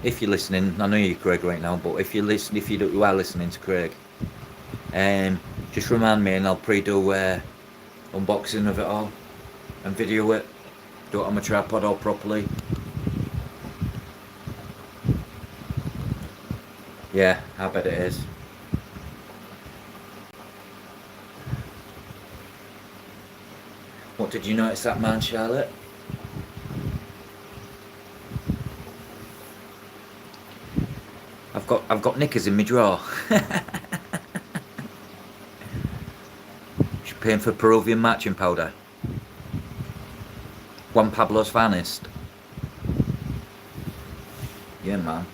If you're listening, I know you're Craig right now, but if you are listening to Craig, just remind me, and I'll pre-do unboxing of it all and video it. Do it on my tripod all properly. Yeah, I bet it is. What did you notice that man, Charlotte? I've got knickers in my drawer. Paying for Peruvian matching powder. Juan Pablo's finest. Yeah, man.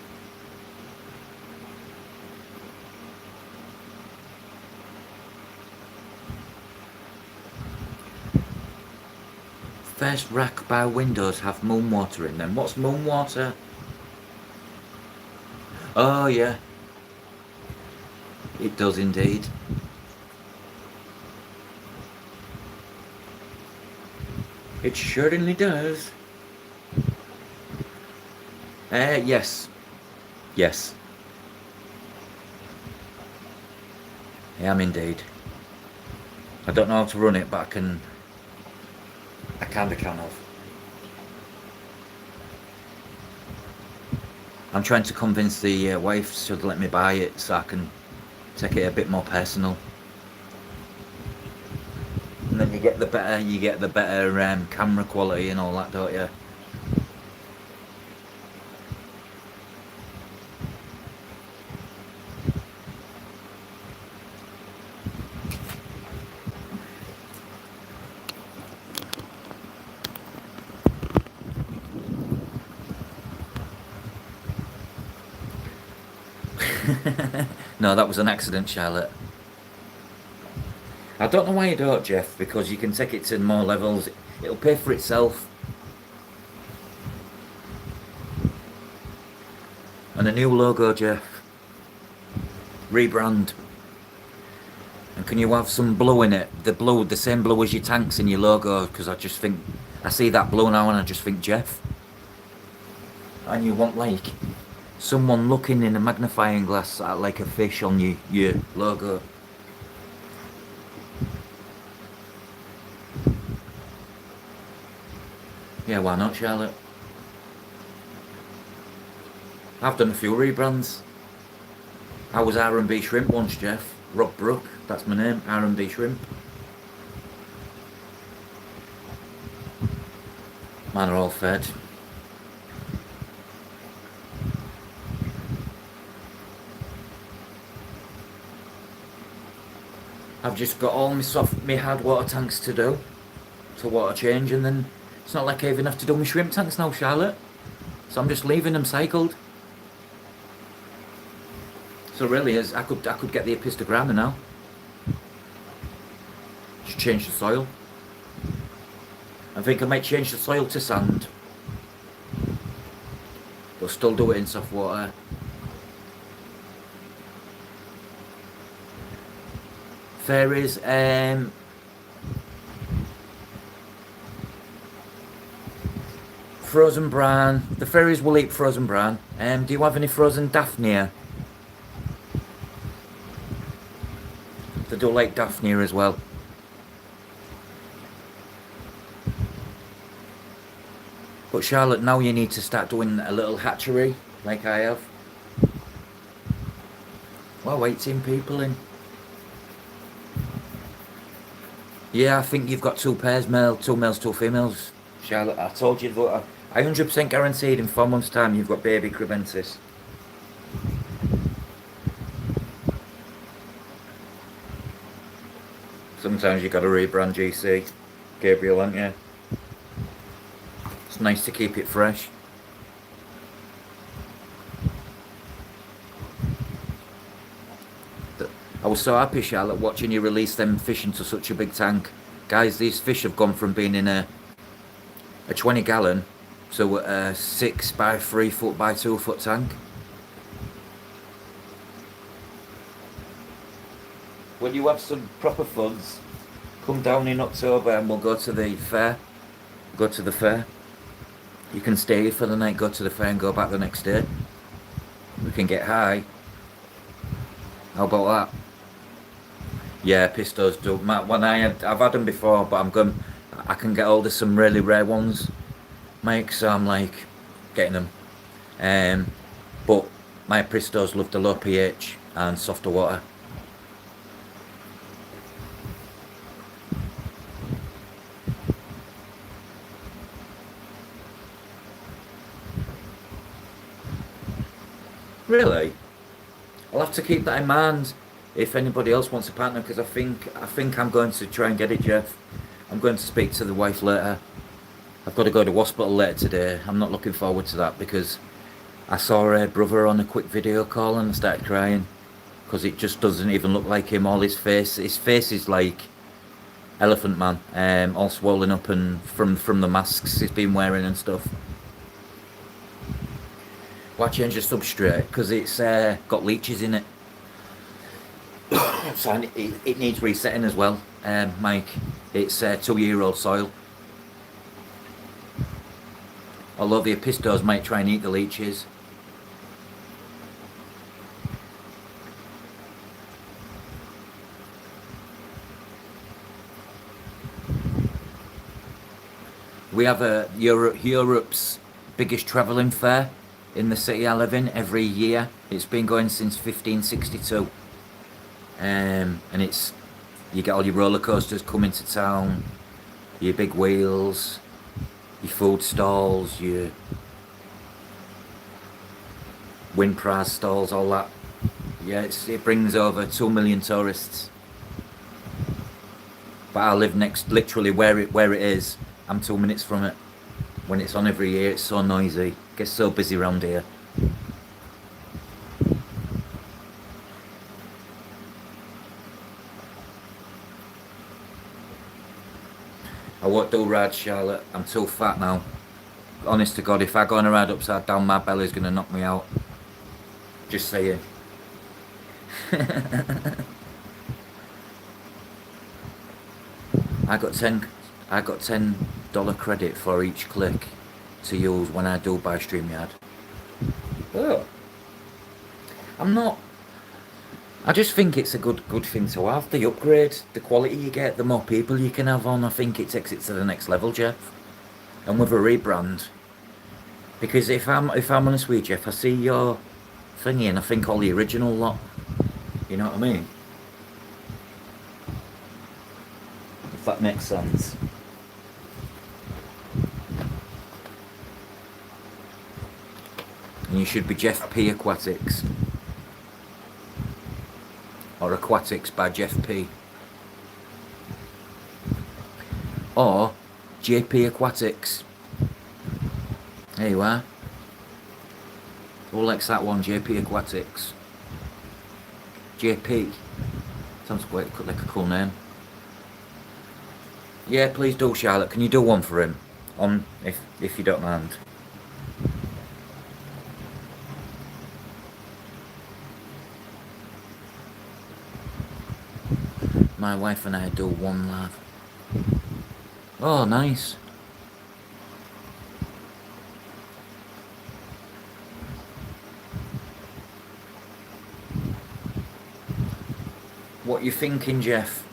First rack by windows have moon water in them. What's moon water? Oh, yeah. It does indeed. It certainly does. Yes. Yes. I am indeed. I don't know how to run it, but I kind of. I'm trying to convince the wife to let me buy it so I can take it a bit more personal. And then you get the better camera quality and all that, don't you? No, that was an accident, Charlotte. I don't know why you don't, Jeff, because you can take it to more levels. It'll pay for itself. And a new logo, Jeff. Rebrand. And can you have some blue in it? The same blue as your tanks in your logo, because I see that blue now and I just think Jeff. And you want like someone looking in a magnifying glass at like a fish on your logo. Yeah, why not, Charlotte? I've done a few rebrands. I was R&B Shrimp once, Jeff. Rob Brook, that's my name, R&B Shrimp. Mine are all fed. I've just got all my hard water tanks to water change, and then it's not like I even have to do my shrimp tanks now, Charlotte. So I'm just leaving them cycled. So really, I could get the epistogramma now. Just change the soil. I think I might change the soil to sand, but still do it in soft water. Fairies, frozen bran. The fairies will eat frozen bran. Do you have any frozen Daphnia? They do like Daphnia as well. But Charlotte, now you need to start doing a little hatchery, like I have. Well, 18 people in. Yeah, I think you've got 2 pairs, two males, 2 females. Charlotte, I told you that. I 100% guaranteed in 4 months' time you've got baby crevensis. Sometimes you got to rebrand GC, Gabriel, aren't you? It's nice to keep it fresh. I was so happy, Charlotte, watching you release them fish into such a big tank. Guys, these fish have gone from being in a 20 gallon to a 6 by 3 foot by 2 foot tank. When you have some proper funds, come down in October and we'll go to the fair. Go to the fair. You can stay here for the night, go to the fair and go back the next day. We can get high. How about that? Yeah, pistos do. I've had them before, but I can get hold of some really rare ones, Mike. So I'm like getting them. But my pistos love the low pH and softer water. Really? I'll have to keep that in mind. if anybody else wants a partner, because I think I'm going to try and get it, Jeff. I'm going to speak to the wife later. I've got to go to hospital later today. I'm not looking forward to that because I saw her brother on a quick video call and I started crying because it just doesn't even look like him. All his face is like Elephant Man, all swollen up and from the masks he's been wearing and stuff. Why change the substrate? Because it's got leeches in it. So it needs resetting as well, Mike. It's 2-year-old soil. Although the apistos might try and eat the leeches. We have Europe's biggest travelling fair in the city I live in every year. It's been going since 1562. And you get all your roller coasters coming to town, your big wheels, your food stalls, your wind prize stalls, all that. Yeah, it brings over 2 million tourists. But I live literally where it is. I'm 2 minutes from it. When it's on every year, it's so noisy. It gets so busy around here. I won't do rides, Charlotte. I'm too fat now. Honest to God, if I go on a ride upside down, my belly's going to knock me out. Just saying. I got $10 credit for each click to use when I do buy StreamYard. Oh. I just think it's a good thing to have. The upgrade, the quality you get, the more people you can have on, I think it takes it to the next level, Jeff. And with a rebrand. Because if I'm honest with you, Jeff, I see your thingy and I think all the original lot. You know what I mean? If that makes sense. And you should be Jeff P Aquatics. Or Aquatics by Jeff P. Or JP Aquatics. There you are. Who likes that one? JP Aquatics. JP. Sounds quite like a cool name. Yeah, please do, Charlotte. Can you do one for him? If you don't mind. My wife and I do one, lad. Oh, nice. What you thinking, Jeff?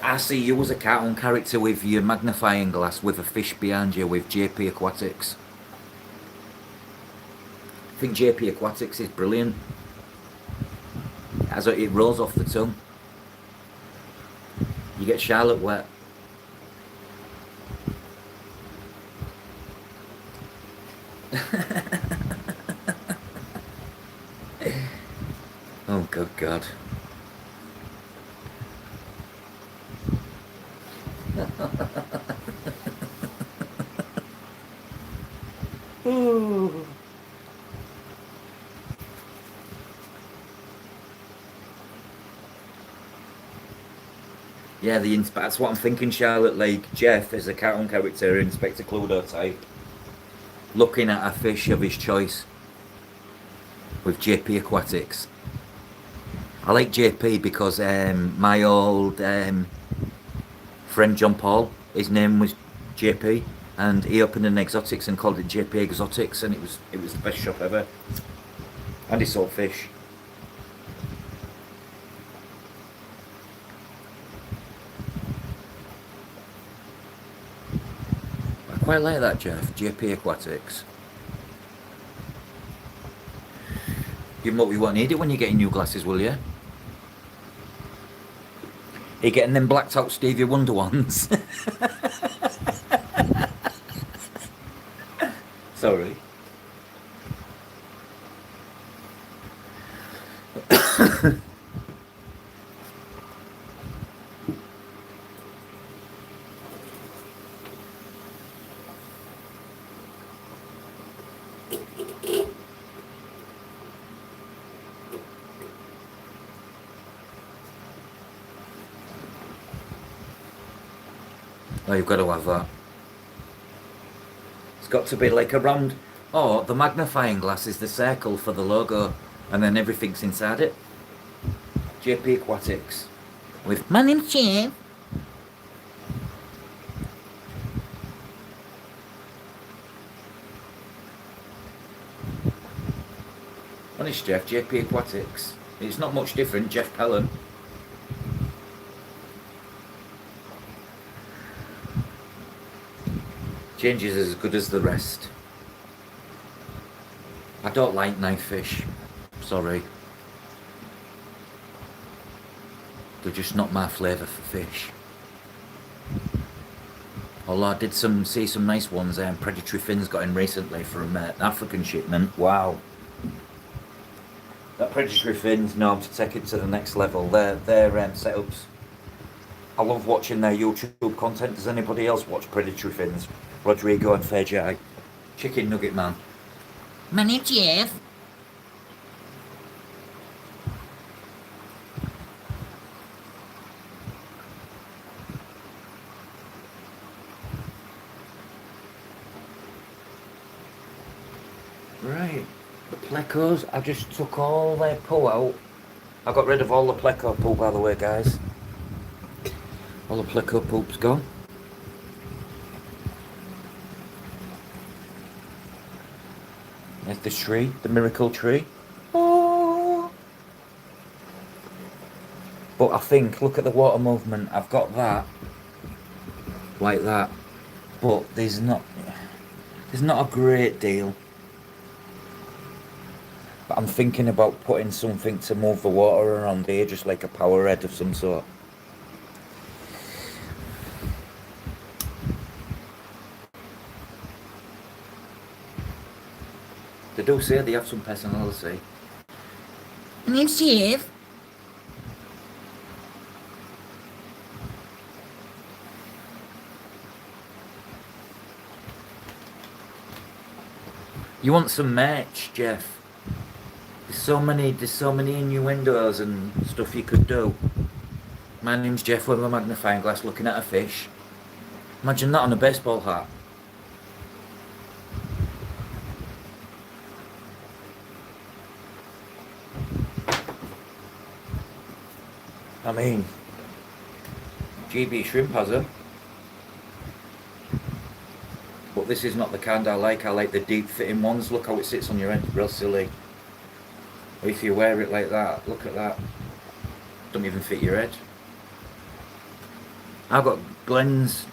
I see you as a cartoon character with your magnifying glass with a fish behind you with JP Aquatics. I think JP Aquatics is brilliant. As it rolls off the tongue. You get Charlotte wet. Oh, good God. Ooh. Yeah, that's what I'm thinking, Charlotte. Like Jeff as a cartoon character, Inspector Cluedo type, looking at a fish of his choice with JP Aquatics. I like JP because my old friend John Paul, his name was JP, and he opened an exotics and called it JP Exotics, and it was the best shop ever. And he sold fish. I quite like that, Jeff. JP Aquatics. You won't need it when you're getting new glasses, will you? Are you getting them blacked out Stevie Wonder ones? Sorry. Oh, you've got to have that. It's got to be like a round. Oh, the magnifying glass is the circle for the logo, and then everything's inside it. JP Aquatics. With my name's Jeff. Honest Jeff, JP Aquatics. It's not much different, Jeff Pelham. Changes as good as the rest. I don't like knife fish. Sorry. They're just not my flavour for fish. Although I did see some nice ones. Predatory fins got in recently from an African shipment. Wow. That predatory fins know to take it to the next level. Their setups. I love watching their YouTube content. Does anybody else watch predatory fins? Rodrigo and Fairjai. Chicken Nugget Man. My name's Jeff. Right, the plecos, I just took all their poo out. I got rid of all the pleco poo, by the way, guys. All the pleco poop's gone. There's the tree, the miracle tree. Oh. But I think, look at the water movement, I've got that. Like that. But there's not a great deal. But I'm thinking about putting something to move the water around here, just like a power head of some sort. They do say they have some personality. My name's Steve. You want some merch, Jeff? There's so many innuendos and stuff you could do. My name's Jeff with a magnifying glass looking at a fish. Imagine that on a baseball hat. I mean, GB Shrimp has them. But this is not the kind I like. I like the deep fitting ones. Look how it sits on your head, real silly. Or if you wear it like that, look at that. Don't even fit your head. I've got Glenn's.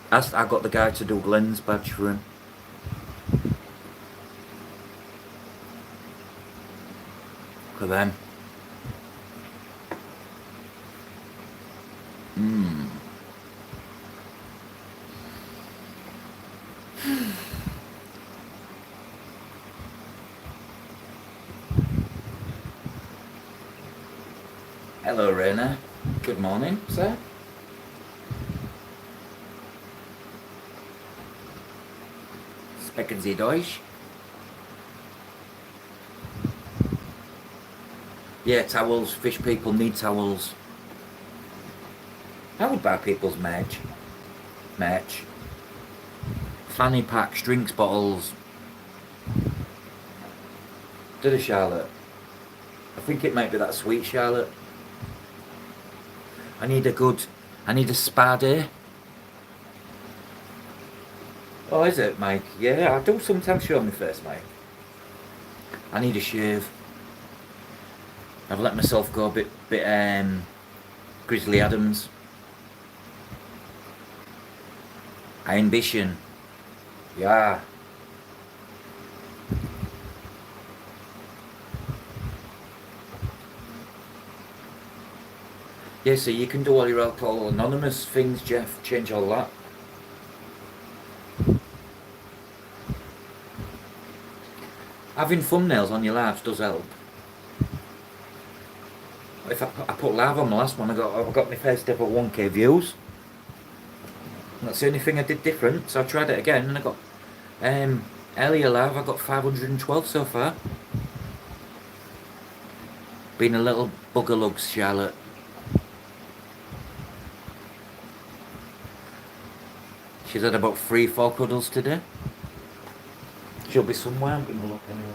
I got the guy to do Glenn's badge for him. Look at them. Hello, Raina. Good morning, sir. Sprechen Sie Deutsch? Yeah, towels. Fish people need towels. I would buy people's merch. Fanny packs, drinks bottles. Did a Charlotte? I think it might be that sweet Charlotte. I need a spa day. Oh, is it, Mike? Yeah, I do sometimes show my face, Mike. I need a shave. I've let myself go a bit Grizzly Adams. Ambition. Yeah. Yeah, so you can do all your alcohol anonymous things, Jeff. Change all that. Having thumbnails on your lives does help. if I put live on my last one, I got my first ever 1K views. And that's the only thing I did different. So I tried it again, and I got earlier live. I got 512 so far. Been a little bugger lugs, Charlotte. She's had about 3-4 cuddles today. She'll be somewhere. I'm gonna look anyway.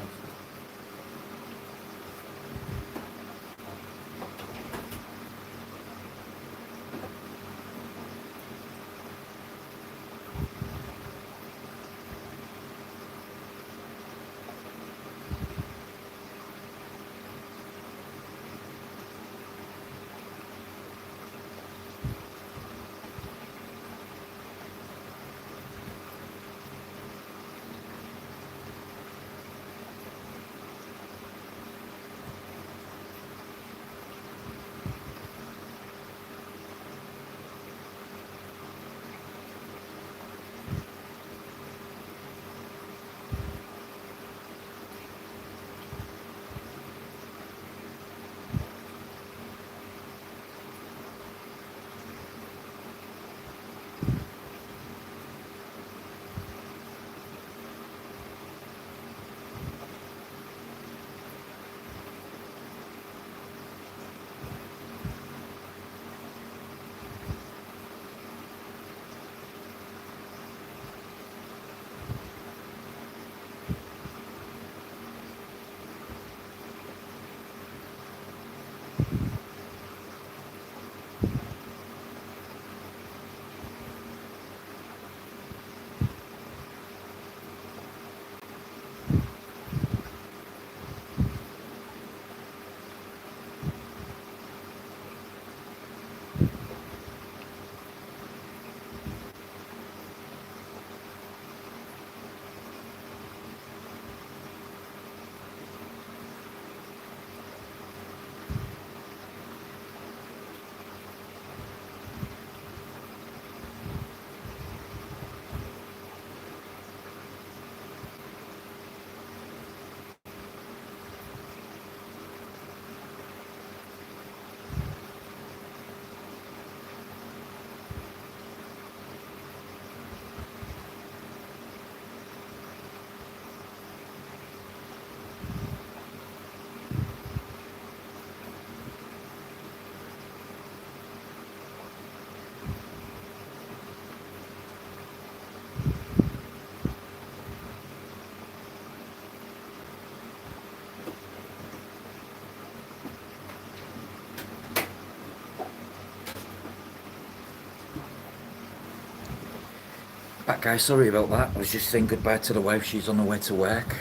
Back guys, sorry about that. I was just saying goodbye to the wife. She's on her way to work.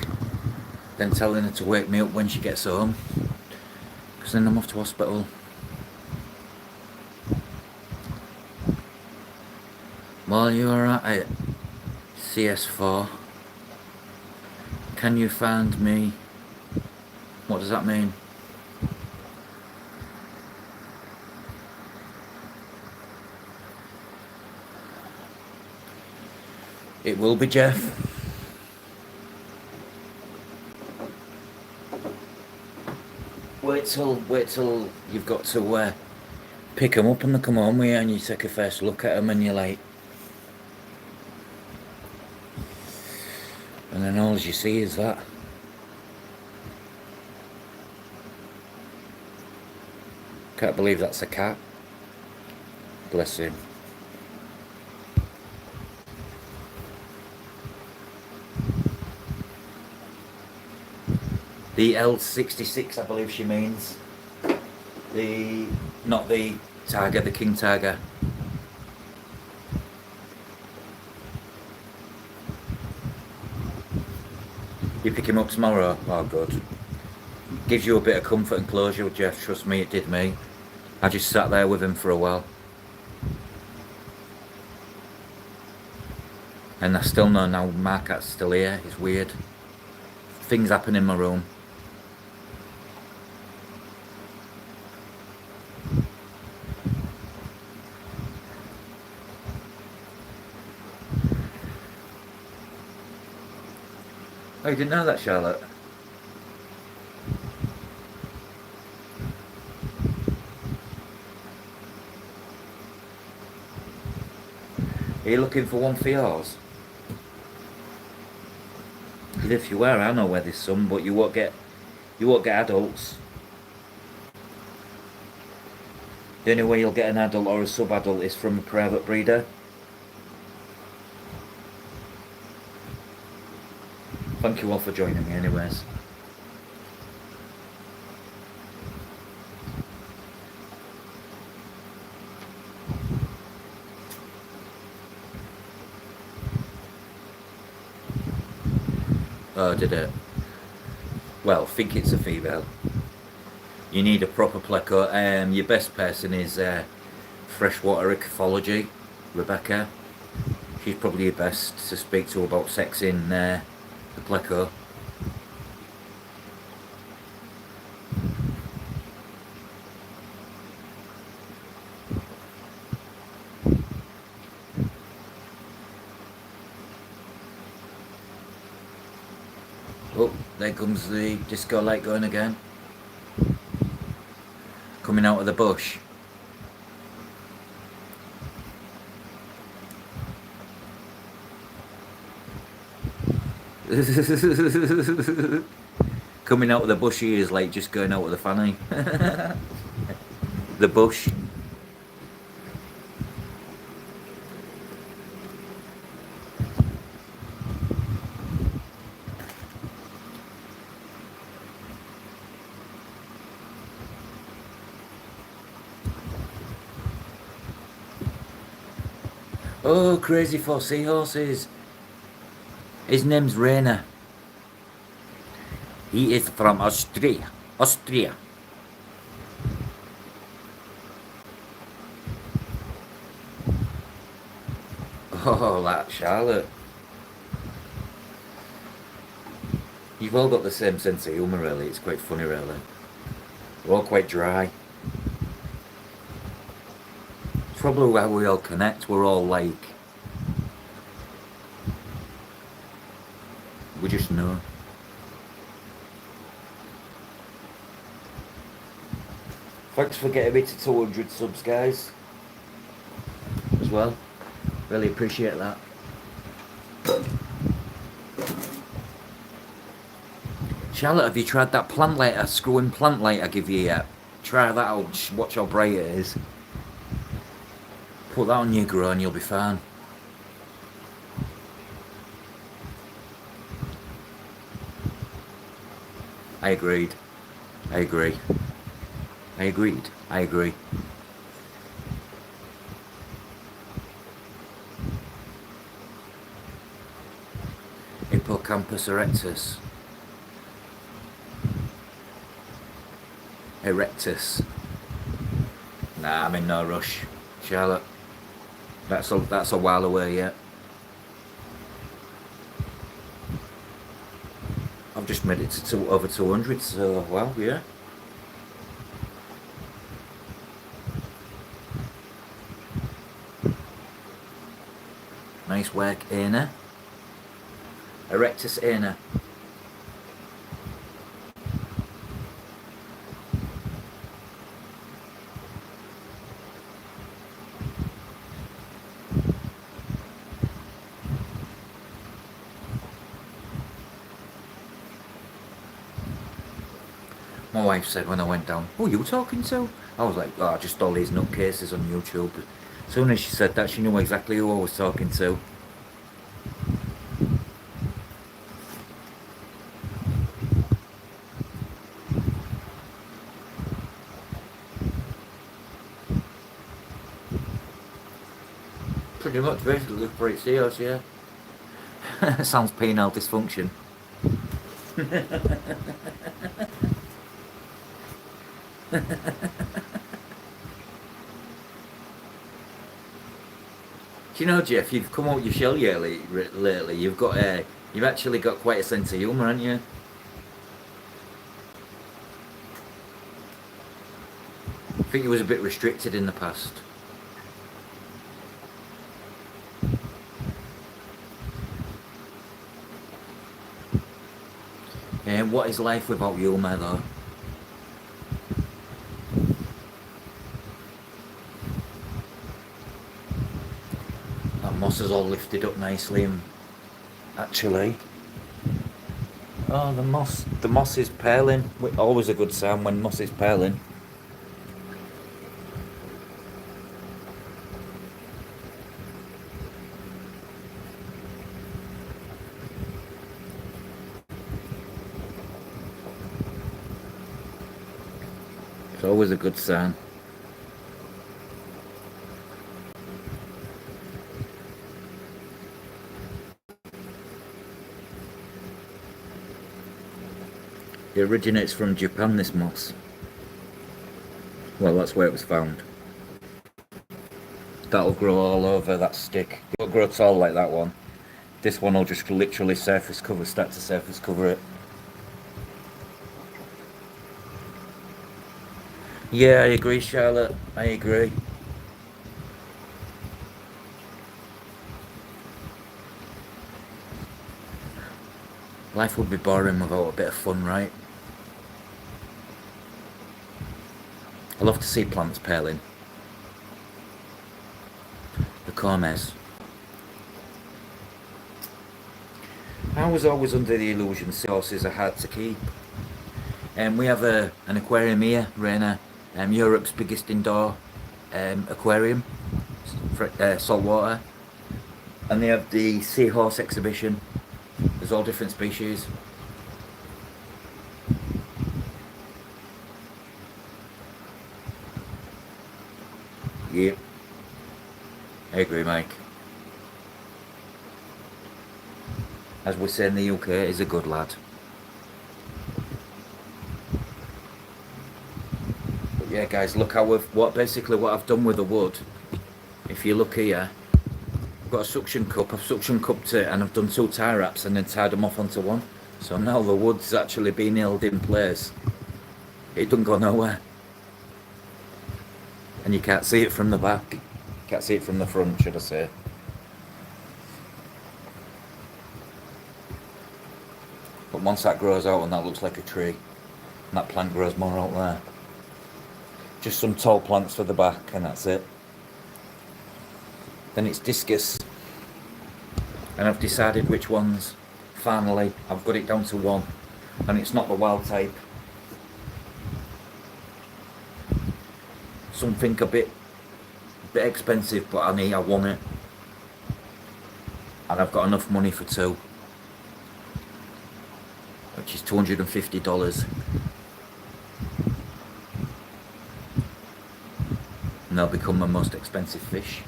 Then telling her to wake me up when she gets home. Because then I'm off to hospital. While you are at it, CS4, can you find me? What does that mean? It will be Jeff. Wait till you've got to pick them up and they come home with you and you take a first look at them and you're like, and then all you see is that. Can't believe that's a cat. Bless him. The L66, I believe she means. Not the tiger, the king tiger. You pick him up tomorrow? Oh, good. Gives you a bit of comfort and closure, Jeff. Trust me, it did me. I just sat there with him for a while. And I still know now my cat's still here. It's weird. Things happen in my room. Oh, you didn't know that, Charlotte? you looking for one for yours? If you were, I know where there's some, but you won't get adults. The only way you'll get an adult or a sub-adult is from a private breeder. Thank you all for joining me anyways. Oh, did it? Well, think it's a female. You need a proper pleco. Your best person is freshwater ecology, Rebecca. She's probably your best to speak to about sexing the pleco. Oh, there comes the disco light going again. Coming out of the bush. Coming out of the bush is like just going out with the fanny. The bush. Oh, crazy for seahorses. His name's Rainer. He is from Austria. Austria. Oh, that Charlotte. You've all got the same sense of humour, really. It's quite funny, really. We're all quite dry. It's probably how we all connect. We're all like... we just know. Thanks for getting me to 200 subs, guys. As well. Really appreciate that. Charlotte, have you tried that plant lighter, screwing plant light I give you yet? Try that out, watch how bright it is. Put that on your grow and you'll be fine. I agreed. I agree. I agreed. I agree. Hippocampus erectus. Erectus. Nah, I'm in no rush, Charlotte. That's a while away yet. I've just made it to over 200, so well, yeah. Nice work, Anna. Erectus Anna. My wife said when I went down, "Who are you talking to?" I was like, "Oh, just all these nutcases on YouTube." As soon as she said that, she knew exactly who I was talking to. Pretty much, basically, for its ears, yeah. Sounds penile dysfunction. Do you know, Jeff, you've come out your shell lately. You've actually got quite a sense of humour, haven't you? I think you was a bit restricted in the past. And what is life without humour, though? moss has all lifted up nicely and actually... Oh, the moss is paling. Always a good sign when moss is paling. It's always a good sign. It originates from Japan, this moss. Well, that's where it was found. That'll grow all over that stick. It'll grow tall like that one. This one will just literally start to surface cover it. Yeah, I agree, Charlotte. I agree. Life would be boring without a bit of fun, right? I love to see plants paling. The cormes. I was always under the illusion seahorses are hard to keep. And we have an aquarium here, Raina, Europe's biggest indoor aquarium, for, saltwater. And they have the seahorse exhibition. There's all different species. Yep. I agree, Mike. As we say in the UK, he's a good lad. But yeah, guys, look how what I've done with the wood. If you look here, I've got a suction cup. I've suction cupped it, and I've done 2 tie wraps, and then tied them off onto one. So now the wood's actually been held in place. It doesn't go nowhere. And you can't see it from the back. Can't see it from the front, should I say. But once that grows out and that looks like a tree, and that plant grows more out there. Just some tall plants for the back, and that's it. Then it's discus. And I've decided which ones. Finally, I've got it down to 1. And it's not the wild type. Something a bit expensive, but I want it. And I've got enough money for 2. Which is $250. And they'll become my most expensive fish.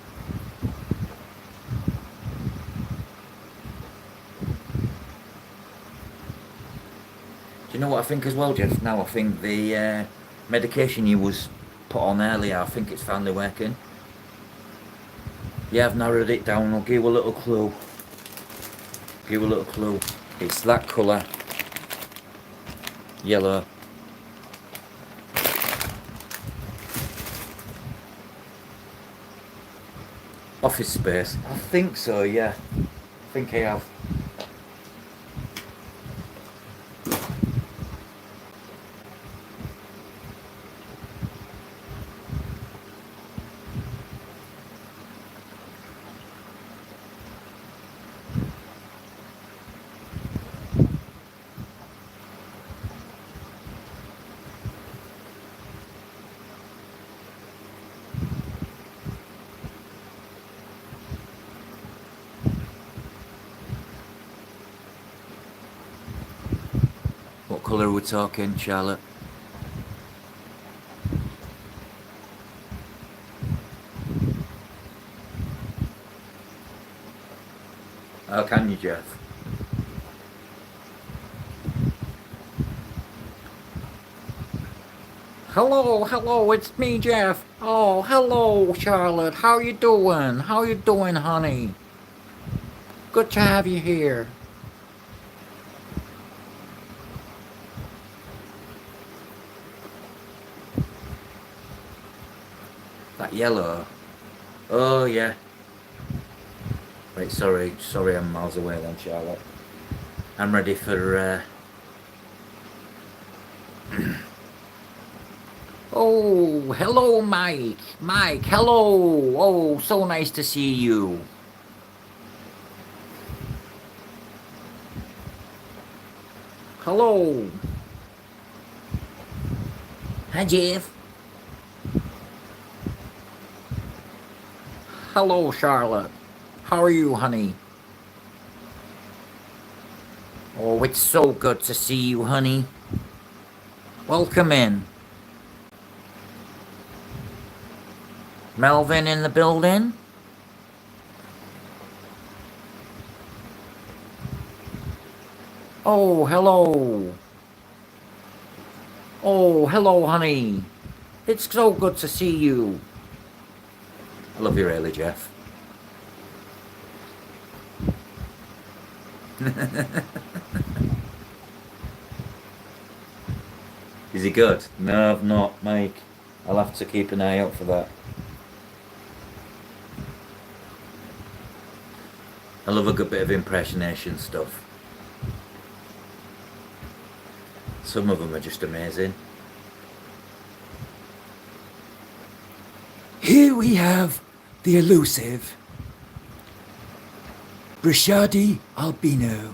Do you know what I think as well, Jeff? Now I think the medication you was put on earlier, I think it's finally working. Yeah, I've narrowed it down. I'll give you a little clue. It's that colour. Yellow. Office Space. I think so, yeah. I think I have. What colour are we talking, Charlotte? How can you, Jeff? Hello, it's me, Jeff. Oh, hello, Charlotte. How you doing? Honey? Good to have you here. That yellow. Oh, yeah. Wait, sorry, I'm miles away then, Charlotte. I'm ready for, Oh, hello, Mike. Hello. Oh, so nice to see you. Hello. Hi, Jeff. Hello, Charlotte. How are you, honey? Oh, it's so good to see you, honey. Welcome in. Melvin in the building? Oh, hello. Oh, hello, honey. It's so good to see you. I love you really, Jeff. Is he good? No, I've not, Mike. I'll have to keep an eye out for that. I love a good bit of impersonation stuff. Some of them are just amazing. Here we have the elusive Brishadi albino.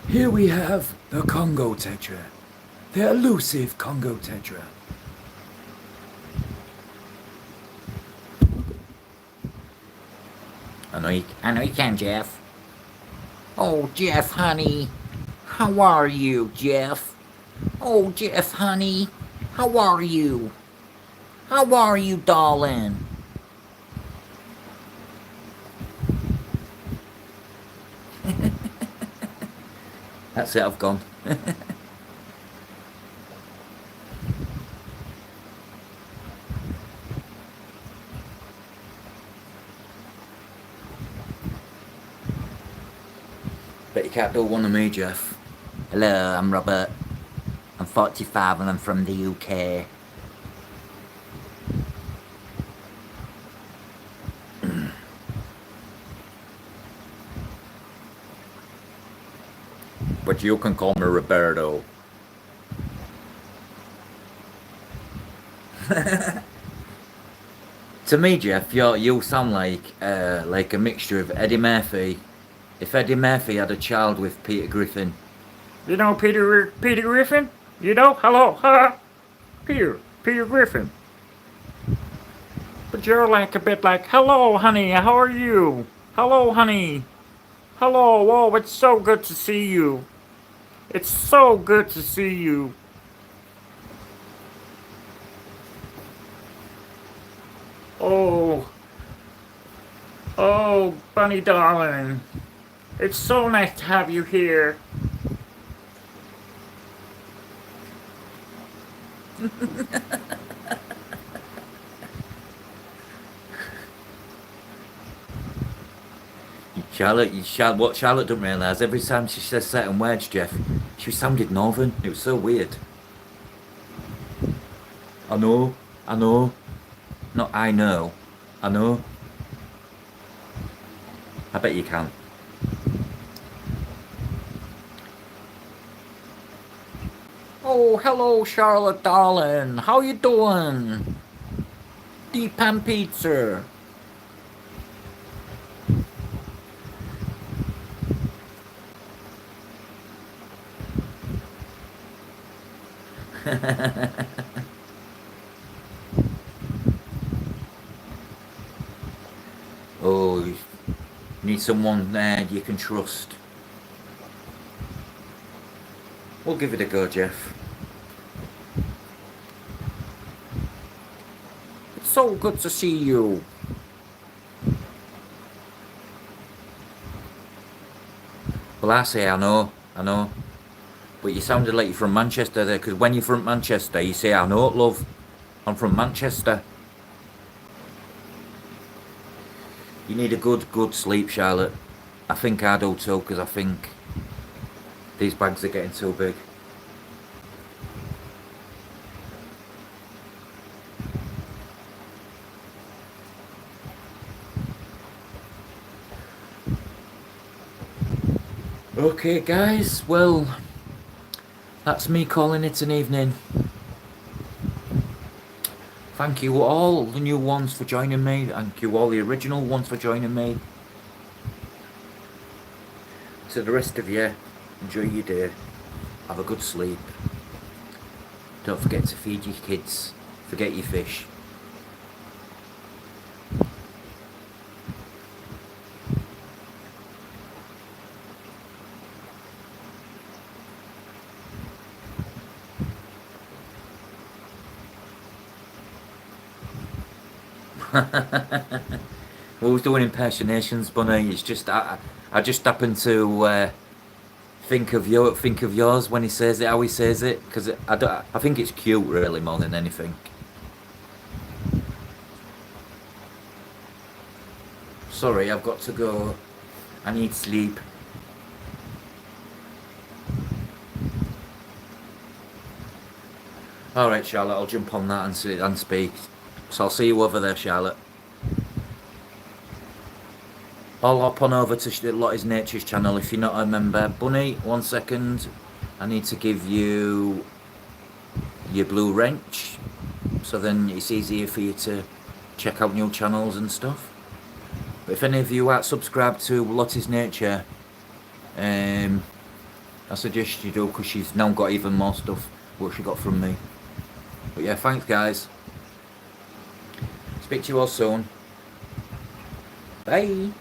Here we have the Congo tetra, the elusive Congo tetra. I know you can, Jeff. Oh, Jeff, honey. How are you, Jeff? Oh, Jeff, honey. How are you? How are you, darling? That's it, I've gone. Bet you can't do one of me, Jeff. Hello, I'm Robert. I'm 45 and I'm from the UK. But you can call me Roberto. To me, Jeff, you sound like a mixture of Eddie Murphy. If Eddie Murphy had a child with Peter Griffin. You know Peter Griffin? You know? Hello, ha! Peter Griffin. But you're like a bit like, hello, honey, how are you? Hello, honey. Hello, oh, it's so good to see you. It's so good to see you. Oh, oh, Bunny darling. It's so nice to have you here. What Charlotte don't realise, every time she says certain words, Jeff, she sounded northern. It was so weird. I know. Not I know. I know. I bet you can. Oh, hello, Charlotte, darling. How you doing? Deep pan pizza. Oh, you need someone there you can trust. We'll give it a go, Jeff. It's so good to see you. Well, I say I know. But you sounded like you're from Manchester there, because when you're from Manchester, you say, I know, love. I'm from Manchester. You need a good sleep, Charlotte. I think I do too, because I think these bags are getting too big. Okay, guys, well, that's me calling it an evening. Thank you all the new ones for joining me. Thank you all the original ones for joining me. To the rest of you, enjoy your day. Have a good sleep. Don't forget to feed your kids. Forget your fish. Who's doing impersonations, Bunny? It's just I just happen to think of yours when he says it, how he says it, because I think it's cute really more than anything. Sorry, I've got to go. I need sleep. All right, Charlotte, I'll jump on that and speak. So I'll see you over there, Charlotte. I'll hop on over to Lottie's Nature's channel if you're not a member. Bunny, 1 second. I need to give you your blue wrench, so then it's easier for you to check out new channels and stuff. But if any of you aren't subscribed to Lottie's Nature, I suggest you do, because she's now got even more stuff what she got from me. But yeah, thanks guys. Speak to you all soon. Bye.